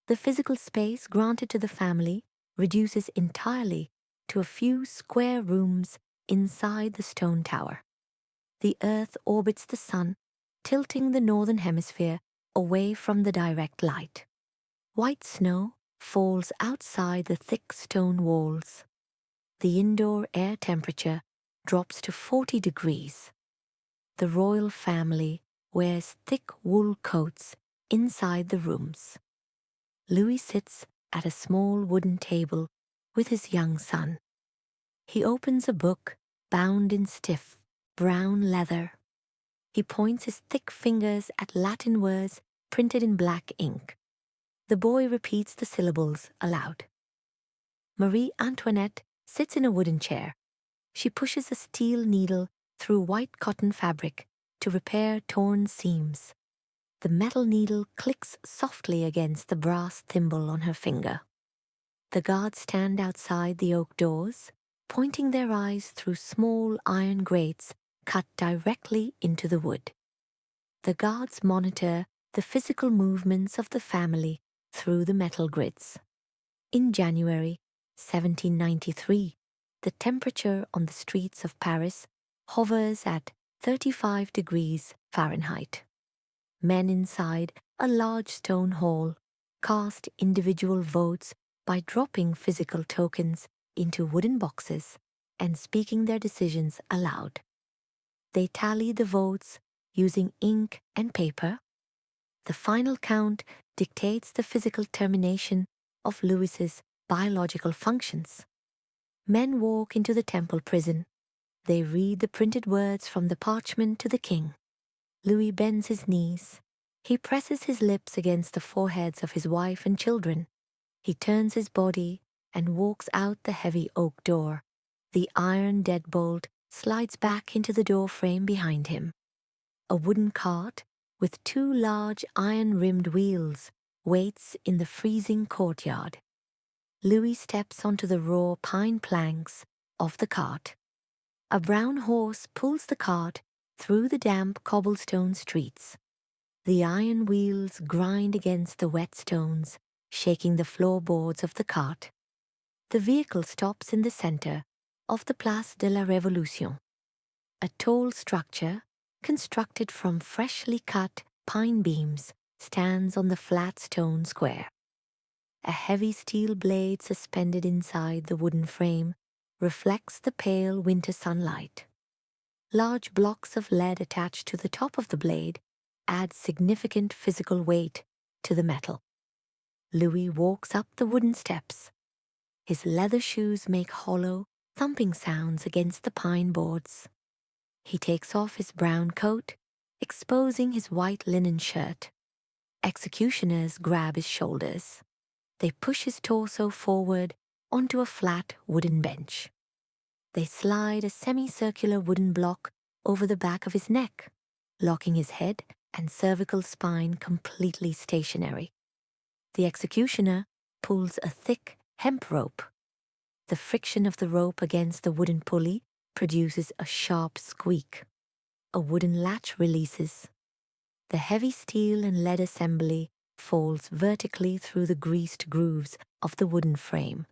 The physical space granted to the family reduces entirely to a few square rooms inside the stone tower. The Earth orbits the sun, tilting the northern hemisphere away from the direct light. White snow falls outside the thick stone walls. The indoor air temperature drops to 40 degrees. The royal family wears thick wool coats inside the rooms. Louis sits at a small wooden table with his young son. He opens a book bound in stiff, brown leather. He points his thick fingers at Latin words printed in black ink. The boy repeats the syllables aloud. Marie Antoinette sits in a wooden chair. She pushes a steel needle through white cotton fabric to repair torn seams. The metal needle clicks softly against the brass thimble on her finger. The guards stand outside the oak doors, pointing their eyes through small iron grates cut directly into the wood. The guards monitor the physical movements of the family through the metal grids. In January 1793, the temperature on the streets of Paris hovers at 35 degrees Fahrenheit. Men inside a large stone hall cast individual votes by dropping physical tokens into wooden boxes and speaking their decisions aloud. They tally the votes using ink and paper. The final count dictates the physical termination of Louis's biological functions. Men walk into the temple prison. They read the printed words from the parchment to the king. Louis bends his knees. He presses his lips against the foreheads of his wife and children. He turns his body and walks out the heavy oak door. The iron deadbolt slides back into the door frame behind him. A wooden cart with 2 large iron-rimmed wheels waits in the freezing courtyard. Louis steps onto the raw pine planks of the cart. A brown horse pulls the cart through the damp cobblestone streets. The iron wheels grind against the wet stones, shaking the floorboards of the cart. The vehicle stops in the center of the Place de la Révolution, a tall structure constructed from freshly cut pine beams stands on the flat stone square. A heavy steel blade suspended inside the wooden frame reflects the pale winter sunlight. Large blocks of lead attached to the top of the blade add significant physical weight to the metal. Louis walks up the wooden steps. His leather shoes make hollow, thumping sounds against the pine boards. He takes off his brown coat, exposing his white linen shirt. Executioners grab his shoulders. They push his torso forward onto a flat wooden bench. They slide a semicircular wooden block over the back of his neck, locking his head and cervical spine completely stationary. The executioner pulls a thick hemp rope. The friction of the rope against the wooden pulley produces a sharp squeak. A wooden latch releases. The heavy steel and lead assembly falls vertically through the greased grooves of the wooden frame.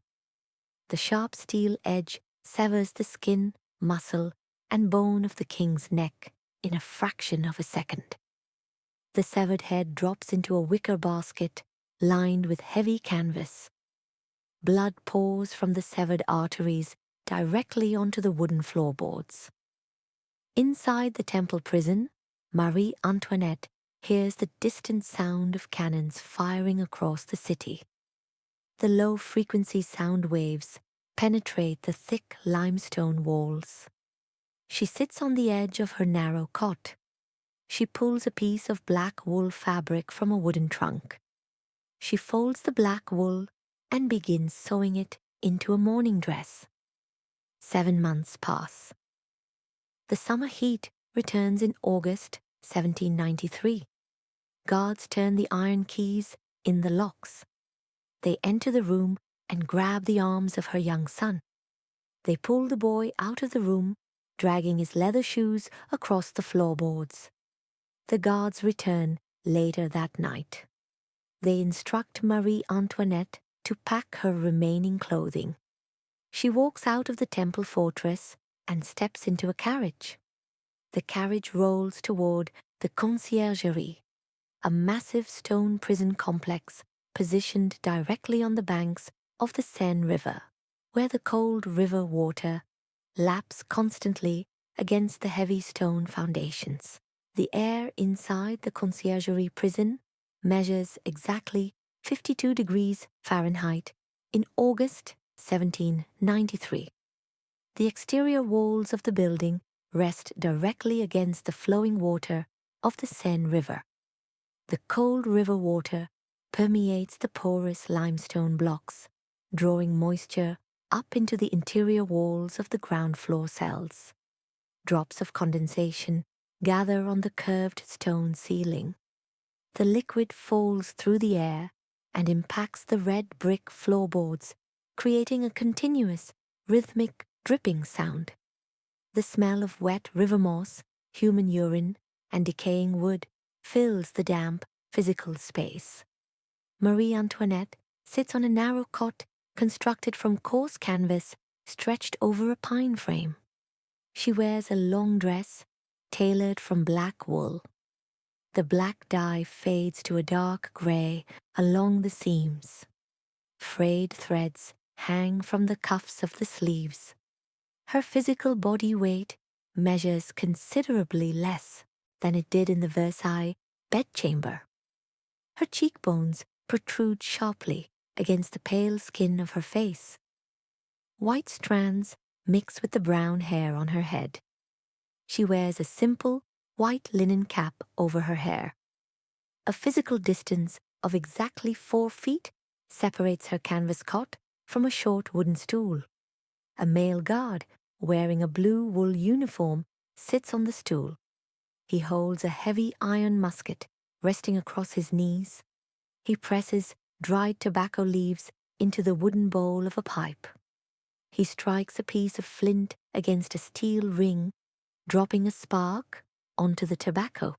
The sharp steel edge severs the skin, muscle, and bone of the king's neck in a fraction of a second. The severed head drops into a wicker basket lined with heavy canvas. Blood pours from the severed arteries directly onto the wooden floorboards. Inside the temple prison, Marie Antoinette hears the distant sound of cannons firing across the city. The low-frequency sound waves penetrate the thick limestone walls. She sits on the edge of her narrow cot. She pulls a piece of black wool fabric from a wooden trunk. She folds the black wool and begins sewing it into a morning dress. 7 months pass. The summer heat returns in August 1793. Guards turn the iron keys in the locks. They enter the room and grab the arms of her young son. They pull the boy out of the room, dragging his leather shoes across the floorboards. The guards return later that night. They instruct Marie Antoinette to pack her remaining clothing. She walks out of the temple fortress and steps into a carriage. The carriage rolls toward the Conciergerie, a massive stone prison complex positioned directly on the banks of the Seine River, where the cold river water laps constantly against the heavy stone foundations. The air inside the Conciergerie prison measures exactly 52 degrees Fahrenheit in August 1793. The exterior walls of the building rest directly against the flowing water of the Seine River. The cold river water permeates the porous limestone blocks, drawing moisture up into the interior walls of the ground floor cells. Drops of condensation gather on the curved stone ceiling. The liquid falls through the air and impacts the red brick floorboards, creating a continuous, rhythmic dripping sound. The smell of wet river moss, human urine, and decaying wood fills the damp, physical space. Marie Antoinette sits on a narrow cot constructed from coarse canvas stretched over a pine frame. She wears a long dress tailored from black wool. The black dye fades to a dark gray along the seams. Frayed threads hang from the cuffs of the sleeves. Her physical body weight measures considerably less than it did in the Versailles bedchamber. Her cheekbones protrude sharply against the pale skin of her face. White strands mix with the brown hair on her head. She wears a simple white linen cap over her hair. A physical distance of exactly 4 feet separates her canvas cot from a short wooden stool. A male guard wearing a blue wool uniform sits on the stool. He holds a heavy iron musket resting across his knees. He presses dried tobacco leaves into the wooden bowl of a pipe. He strikes a piece of flint against a steel ring, dropping a spark onto the tobacco.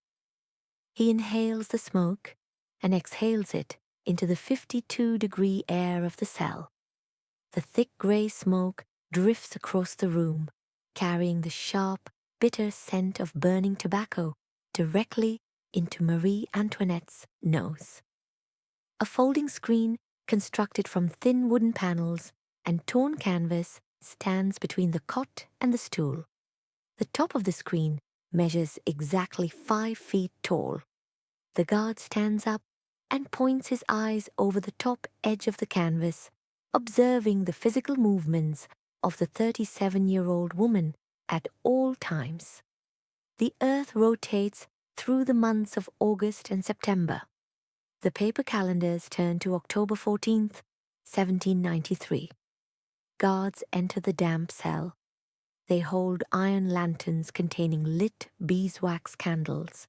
He inhales the smoke and exhales it into the 52-degree air of the cell. The thick grey smoke drifts across the room, carrying the sharp, bitter scent of burning tobacco directly into Marie Antoinette's nose. A folding screen constructed from thin wooden panels and torn canvas stands between the cot and the stool. The top of the screen measures exactly 5 feet tall. The guard stands up and points his eyes over the top edge of the canvas, observing the physical movements of the 37-year-old woman at all times. The earth rotates through the months of August and September. The paper calendars turn to October 14th, 1793. Guards enter the damp cell. They hold iron lanterns containing lit beeswax candles.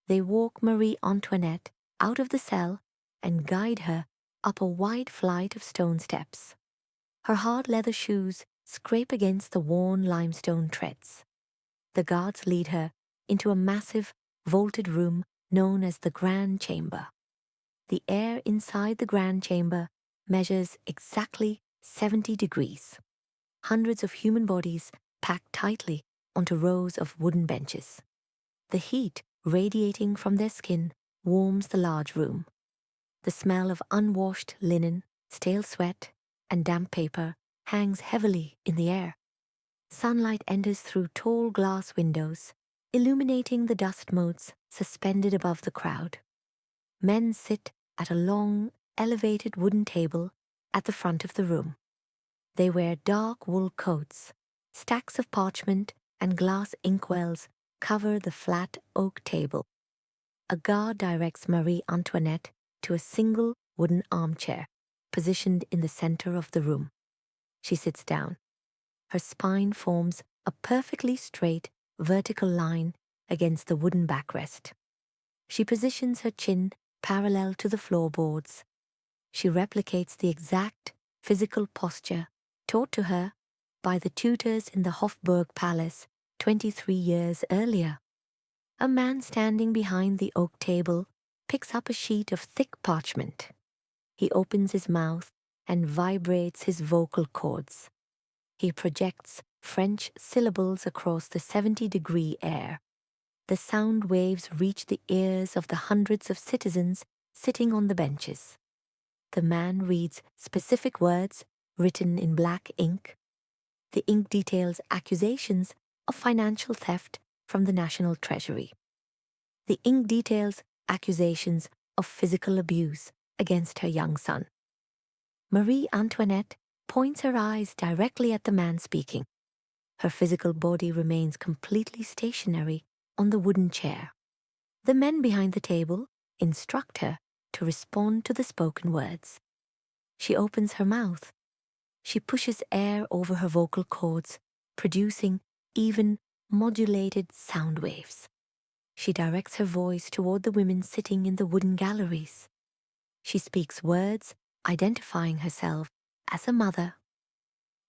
They walk Marie Antoinette out of the cell and guide her up a wide flight of stone steps. Her hard leather shoes scrape against the worn limestone treads. The guards lead her into a massive, vaulted room known as the Grand Chamber. The air inside the Grand Chamber measures exactly 70 degrees. Hundreds of human bodies packed tightly onto rows of wooden benches. The heat radiating from their skin warms the large room. The smell of unwashed linen, stale sweat, and damp paper hangs heavily in the air. Sunlight enters through tall glass windows, illuminating the dust motes suspended above the crowd. Men sit at a long, elevated wooden table at the front of the room. They wear dark wool coats. Stacks of parchment and glass inkwells cover the flat oak table. A guard directs Marie Antoinette to a single wooden armchair, positioned in the center of the room. She sits down. Her spine forms a perfectly straight, vertical line against the wooden backrest. She positions her chin parallel to the floorboards. She replicates the exact physical posture taught to her by the tutors in the Habsburg Palace 23 years earlier. A man standing behind the oak table picks up a sheet of thick parchment. He opens his mouth and vibrates his vocal cords. He projects French syllables across the 70-degree air. The sound waves reach the ears of the hundreds of citizens sitting on the benches. The man reads specific words written in black ink. The ink details accusations of financial theft from the National Treasury. The ink details accusations of physical abuse against her young son. Marie Antoinette points her eyes directly at the man speaking. Her physical body remains completely stationary on the wooden chair. The men behind the table instruct her to respond to the spoken words. She opens her mouth. She pushes air over her vocal cords, producing even modulated sound waves. She directs her voice toward the women sitting in the wooden galleries. She speaks words identifying herself as a mother.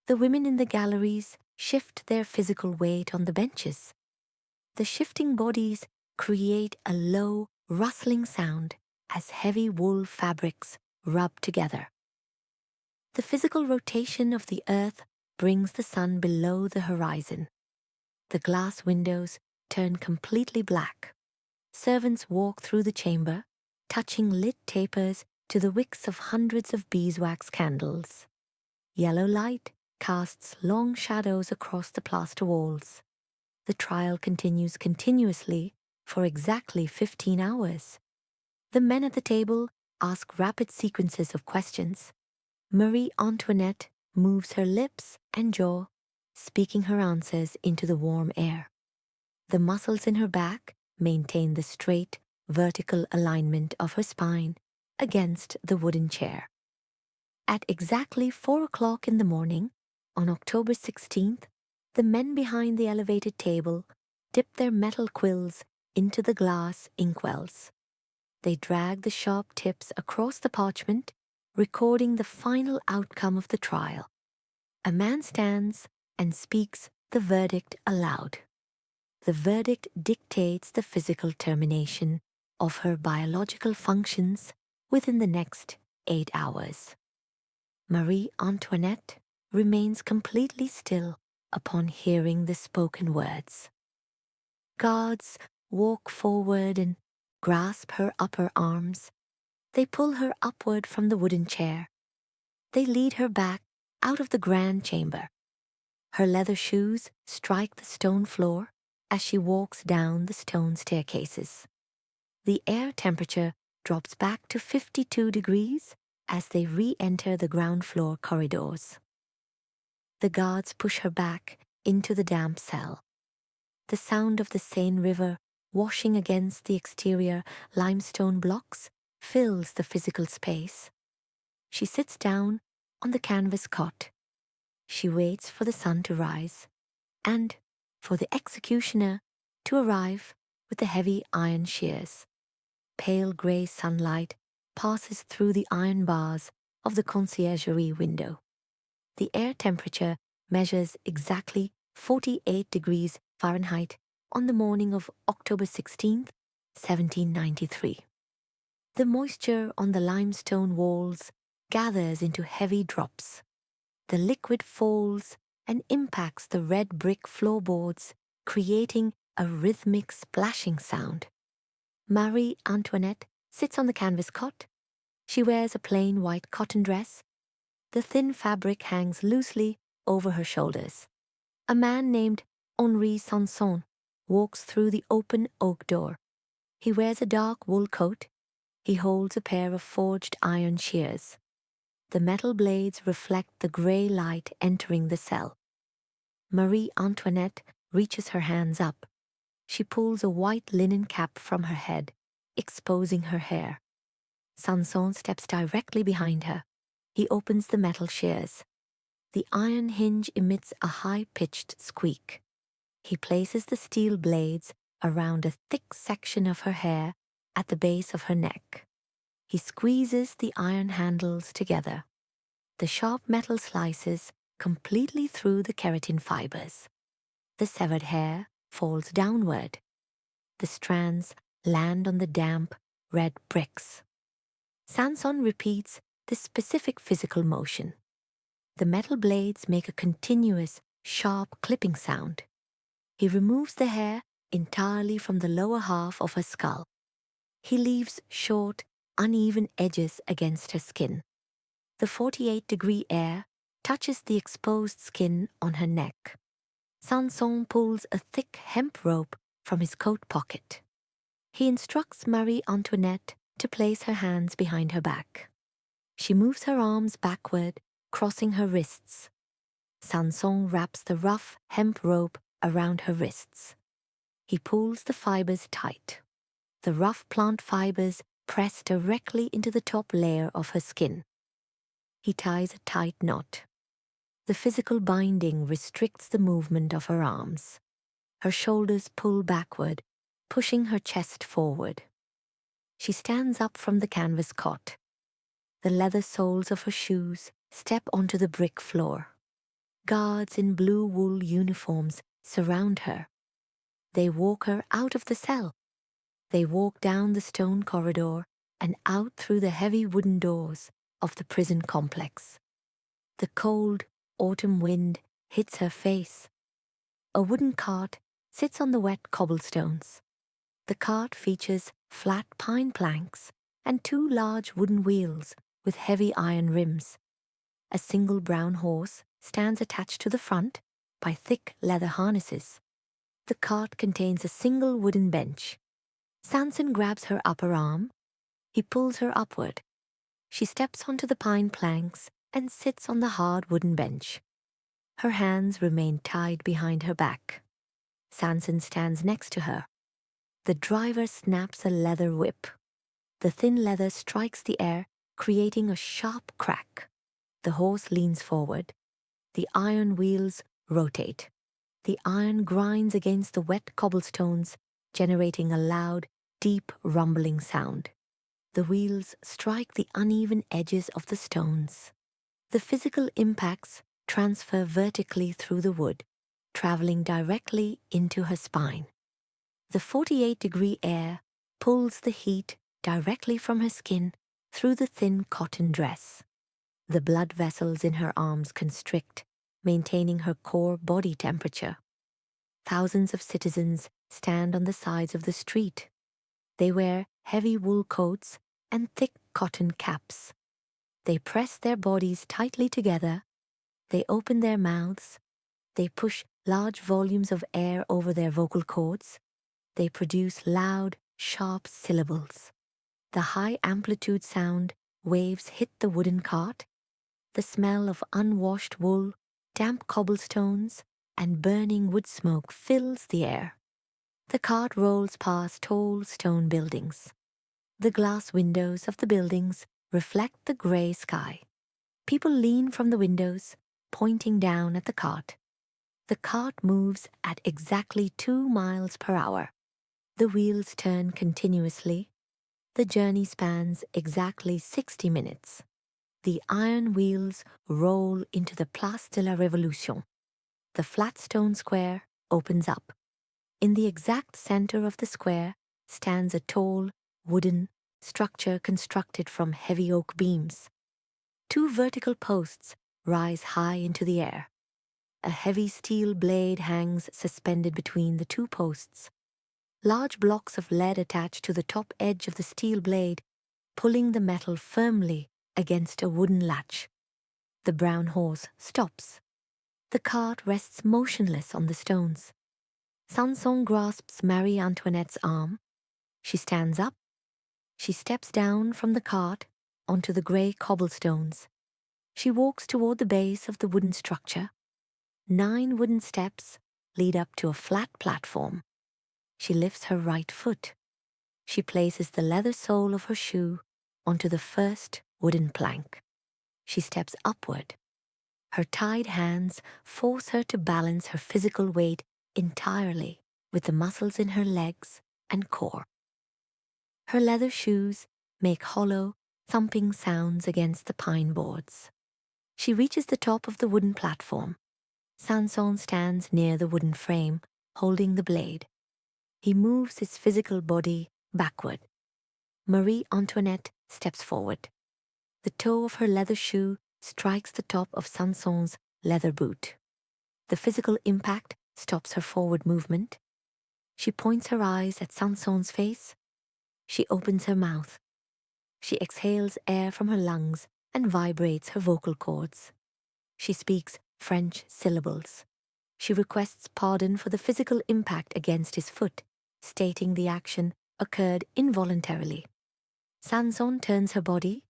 The women in the galleries shift their physical weight on the benches. The shifting bodies create a low, rustling sound as heavy wool fabrics rub together. The physical rotation of the earth brings the sun below the horizon. The glass windows turn completely black. Servants walk through the chamber, touching lit tapers to the wicks of hundreds of beeswax candles. Yellow light casts long shadows across the plaster walls. The trial continues continuously for exactly 15 hours. The men at the table ask rapid sequences of questions. Marie Antoinette moves her lips and jaw, speaking her answers into the warm air. The muscles in her back maintain the straight, vertical alignment of her spine against the wooden chair. At exactly 4 o'clock in the morning, on October 16th, the men behind the elevated table dip their metal quills into the glass inkwells. They drag the sharp tips across the parchment, recording the final outcome of the trial. A man stands and speaks the verdict aloud. The verdict dictates the physical termination of her biological functions within the next 8 hours. Marie Antoinette remains completely still upon hearing the spoken words. Guards walk forward and grasp her upper arms. They pull her upward from the wooden chair. They lead her back out of the grand chamber. Her leather shoes strike the stone floor as she walks down the stone staircases. The air temperature drops back to 52 degrees as they re-enter the ground floor corridors. The guards push her back into the damp cell. The sound of the Seine River washing against the exterior limestone blocks fills the physical space. She sits down on the canvas cot. She waits for the sun to rise and for the executioner to arrive with the heavy iron shears. Pale grey sunlight passes through the iron bars of the conciergerie window. The air temperature measures exactly 48 degrees Fahrenheit on the morning of October 16th, 1793. The moisture on the limestone walls gathers into heavy drops. The liquid falls and impacts the red brick floorboards, creating a rhythmic splashing sound. Marie Antoinette sits on the canvas cot. She wears a plain white cotton dress. The thin fabric hangs loosely over her shoulders. A man named Henri Sanson walks through the open oak door. He wears a dark wool coat. He holds a pair of forged iron shears. The metal blades reflect the grey light entering the cell. Marie Antoinette reaches her hands up. She pulls a white linen cap from her head, exposing her hair. Sanson steps directly behind her. He opens the metal shears. The iron hinge emits a high-pitched squeak. He places the steel blades around a thick section of her hair at the base of her neck. He squeezes the iron handles together. The sharp metal slices completely through the keratin fibers. The severed hair falls downward. The strands land on the damp, red bricks. Sanson repeats this specific physical motion. The metal blades make a continuous, sharp clipping sound. He removes the hair entirely from the lower half of her skull. He leaves short, uneven edges against her skin. The 48-degree air touches the exposed skin on her neck. Sanson pulls a thick hemp rope from his coat pocket. He instructs Marie Antoinette to place her hands behind her back. She moves her arms backward, crossing her wrists. Sanson wraps the rough hemp rope around her wrists. He pulls the fibers tight. The rough plant fibers press directly into the top layer of her skin. He ties a tight knot. The physical binding restricts the movement of her arms. Her shoulders pull backward, pushing her chest forward. She stands up from the canvas cot. The leather soles of her shoes step onto the brick floor. Guards in blue wool uniforms surround her. They walk her out of the cell. They walk down the stone corridor and out through the heavy wooden doors of the prison complex. The cold autumn wind hits her face. A wooden cart sits on the wet cobblestones. The cart features flat pine planks and two large wooden wheels with heavy iron rims. A single brown horse stands attached to the front by thick leather harnesses. The cart contains a single wooden bench. Sanson grabs her upper arm. He pulls her upward. She steps onto the pine planks and sits on the hard wooden bench. Her hands remain tied behind her back. Sanson stands next to her. The driver snaps a leather whip. The thin leather strikes the air, creating a sharp crack. The horse leans forward. The iron wheels rotate. The iron grinds against the wet cobblestones, generating a loud, deep rumbling sound. The wheels strike the uneven edges of the stones. The physical impacts transfer vertically through the wood, traveling directly into her spine. The 48-degree air pulls the heat directly from her skin through the thin cotton dress. The blood vessels in her arms constrict, maintaining her core body temperature. Thousands of citizens stand on the sides of the street. They wear heavy wool coats and thick cotton caps. They press their bodies tightly together. They open their mouths. They push large volumes of air over their vocal cords. They produce loud, sharp syllables. The high-amplitude sound waves hit the wooden cart. The smell of unwashed wool, damp cobblestones, and burning wood smoke fills the air. The cart rolls past tall stone buildings. The glass windows of the buildings reflect the grey sky. People lean from the windows, pointing down at the cart. The cart moves at exactly 2 miles per hour. The wheels turn continuously. The journey spans exactly 60 minutes. The iron wheels roll into the Place de la Révolution. The flat stone square opens up. In the exact center of the square stands a tall, wooden structure constructed from heavy oak beams. 2 vertical posts rise high into the air. A heavy steel blade hangs suspended between the 2 posts. Large blocks of lead attach to the top edge of the steel blade, pulling the metal firmly against a wooden latch. The brown horse stops. The cart rests motionless on the stones. Sanson grasps Marie Antoinette's arm. She stands up. She steps down from the cart onto the grey cobblestones. She walks toward the base of the wooden structure. 9 wooden steps lead up to a flat platform. She lifts her right foot. She places the leather sole of her shoe onto the first wooden plank. She steps upward. Her tied hands force her to balance her physical weight entirely with the muscles in her legs and core. Her leather shoes make hollow, thumping sounds against the pine boards. She reaches the top of the wooden platform. Sanson stands near the wooden frame, holding the blade. He moves his physical body backward. Marie Antoinette steps forward. The toe of her leather shoe strikes the top of Sanson's leather boot. The physical impact stops her forward movement. She points her eyes at Sanson's face. She opens her mouth. She exhales air from her lungs and vibrates her vocal cords. She speaks French syllables. She requests pardon for the physical impact against his foot, stating the action occurred involuntarily. Sanson turns her body.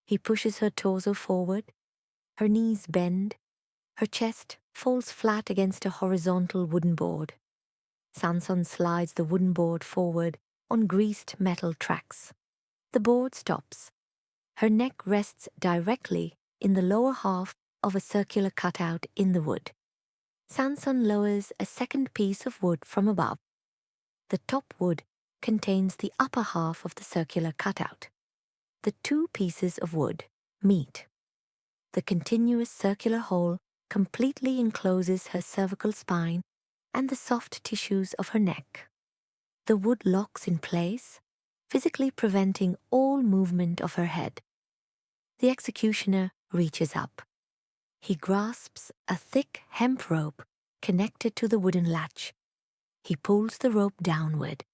He pushes her torso forward. Her knees bend. Her chest falls flat against a horizontal wooden board. Sanson slides the wooden board forward on greased metal tracks. The board stops. Her neck rests directly in the lower half of a circular cutout in the wood. Sanson lowers a second piece of wood from above. The top wood contains the upper half of the circular cutout. The 2 pieces of wood meet. The continuous circular hole completely encloses her cervical spine and the soft tissues of her neck. The wood locks in place, physically preventing all movement of her head. The executioner reaches up. He grasps a thick hemp rope connected to the wooden latch. He pulls the rope downward.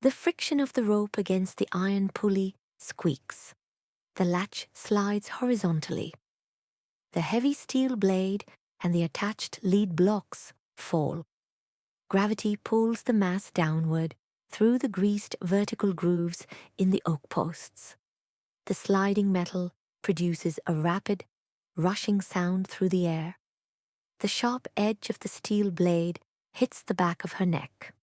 The friction of the rope against the iron pulley squeaks. The latch slides horizontally. The heavy steel blade and the attached lead blocks fall. Gravity pulls the mass downward through the greased vertical grooves in the oak posts. The sliding metal produces a rapid, rushing sound through the air. The sharp edge of the steel blade hits the back of her neck.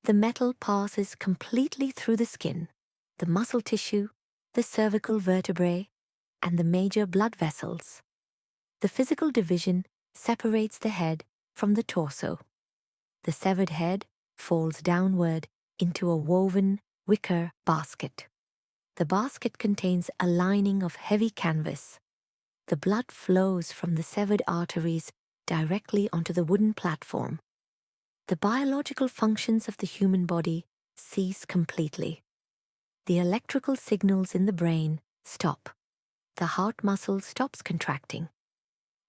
The metal passes completely through the skin, the muscle tissue, the cervical vertebrae, and the major blood vessels. The physical division separates the head from the torso. The severed head falls downward into a woven wicker basket. The basket contains a lining of heavy canvas. The blood flows from the severed arteries directly onto the wooden platform. The biological functions of the human body cease completely. The electrical signals in the brain stop. The heart muscle stops contracting.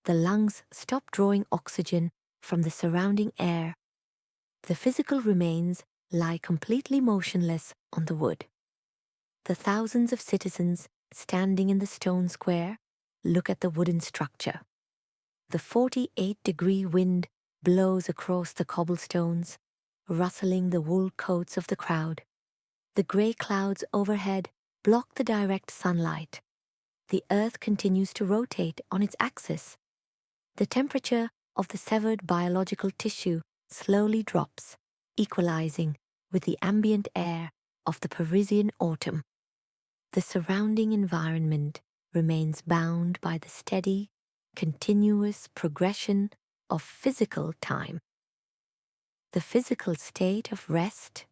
The lungs stop drawing oxygen from the surrounding air. The physical remains lie completely motionless on the wood. The thousands of citizens standing in the stone square look at the wooden structure. The 48-degree wind blows across the cobblestones, rustling the wool coats of the crowd. The grey clouds overhead block the direct sunlight. The earth continues to rotate on its axis. The temperature of the severed biological tissue slowly drops, equalizing with the ambient air of the Parisian autumn. The surrounding environment remains bound by the steady, continuous progression of physical time. The physical state of rest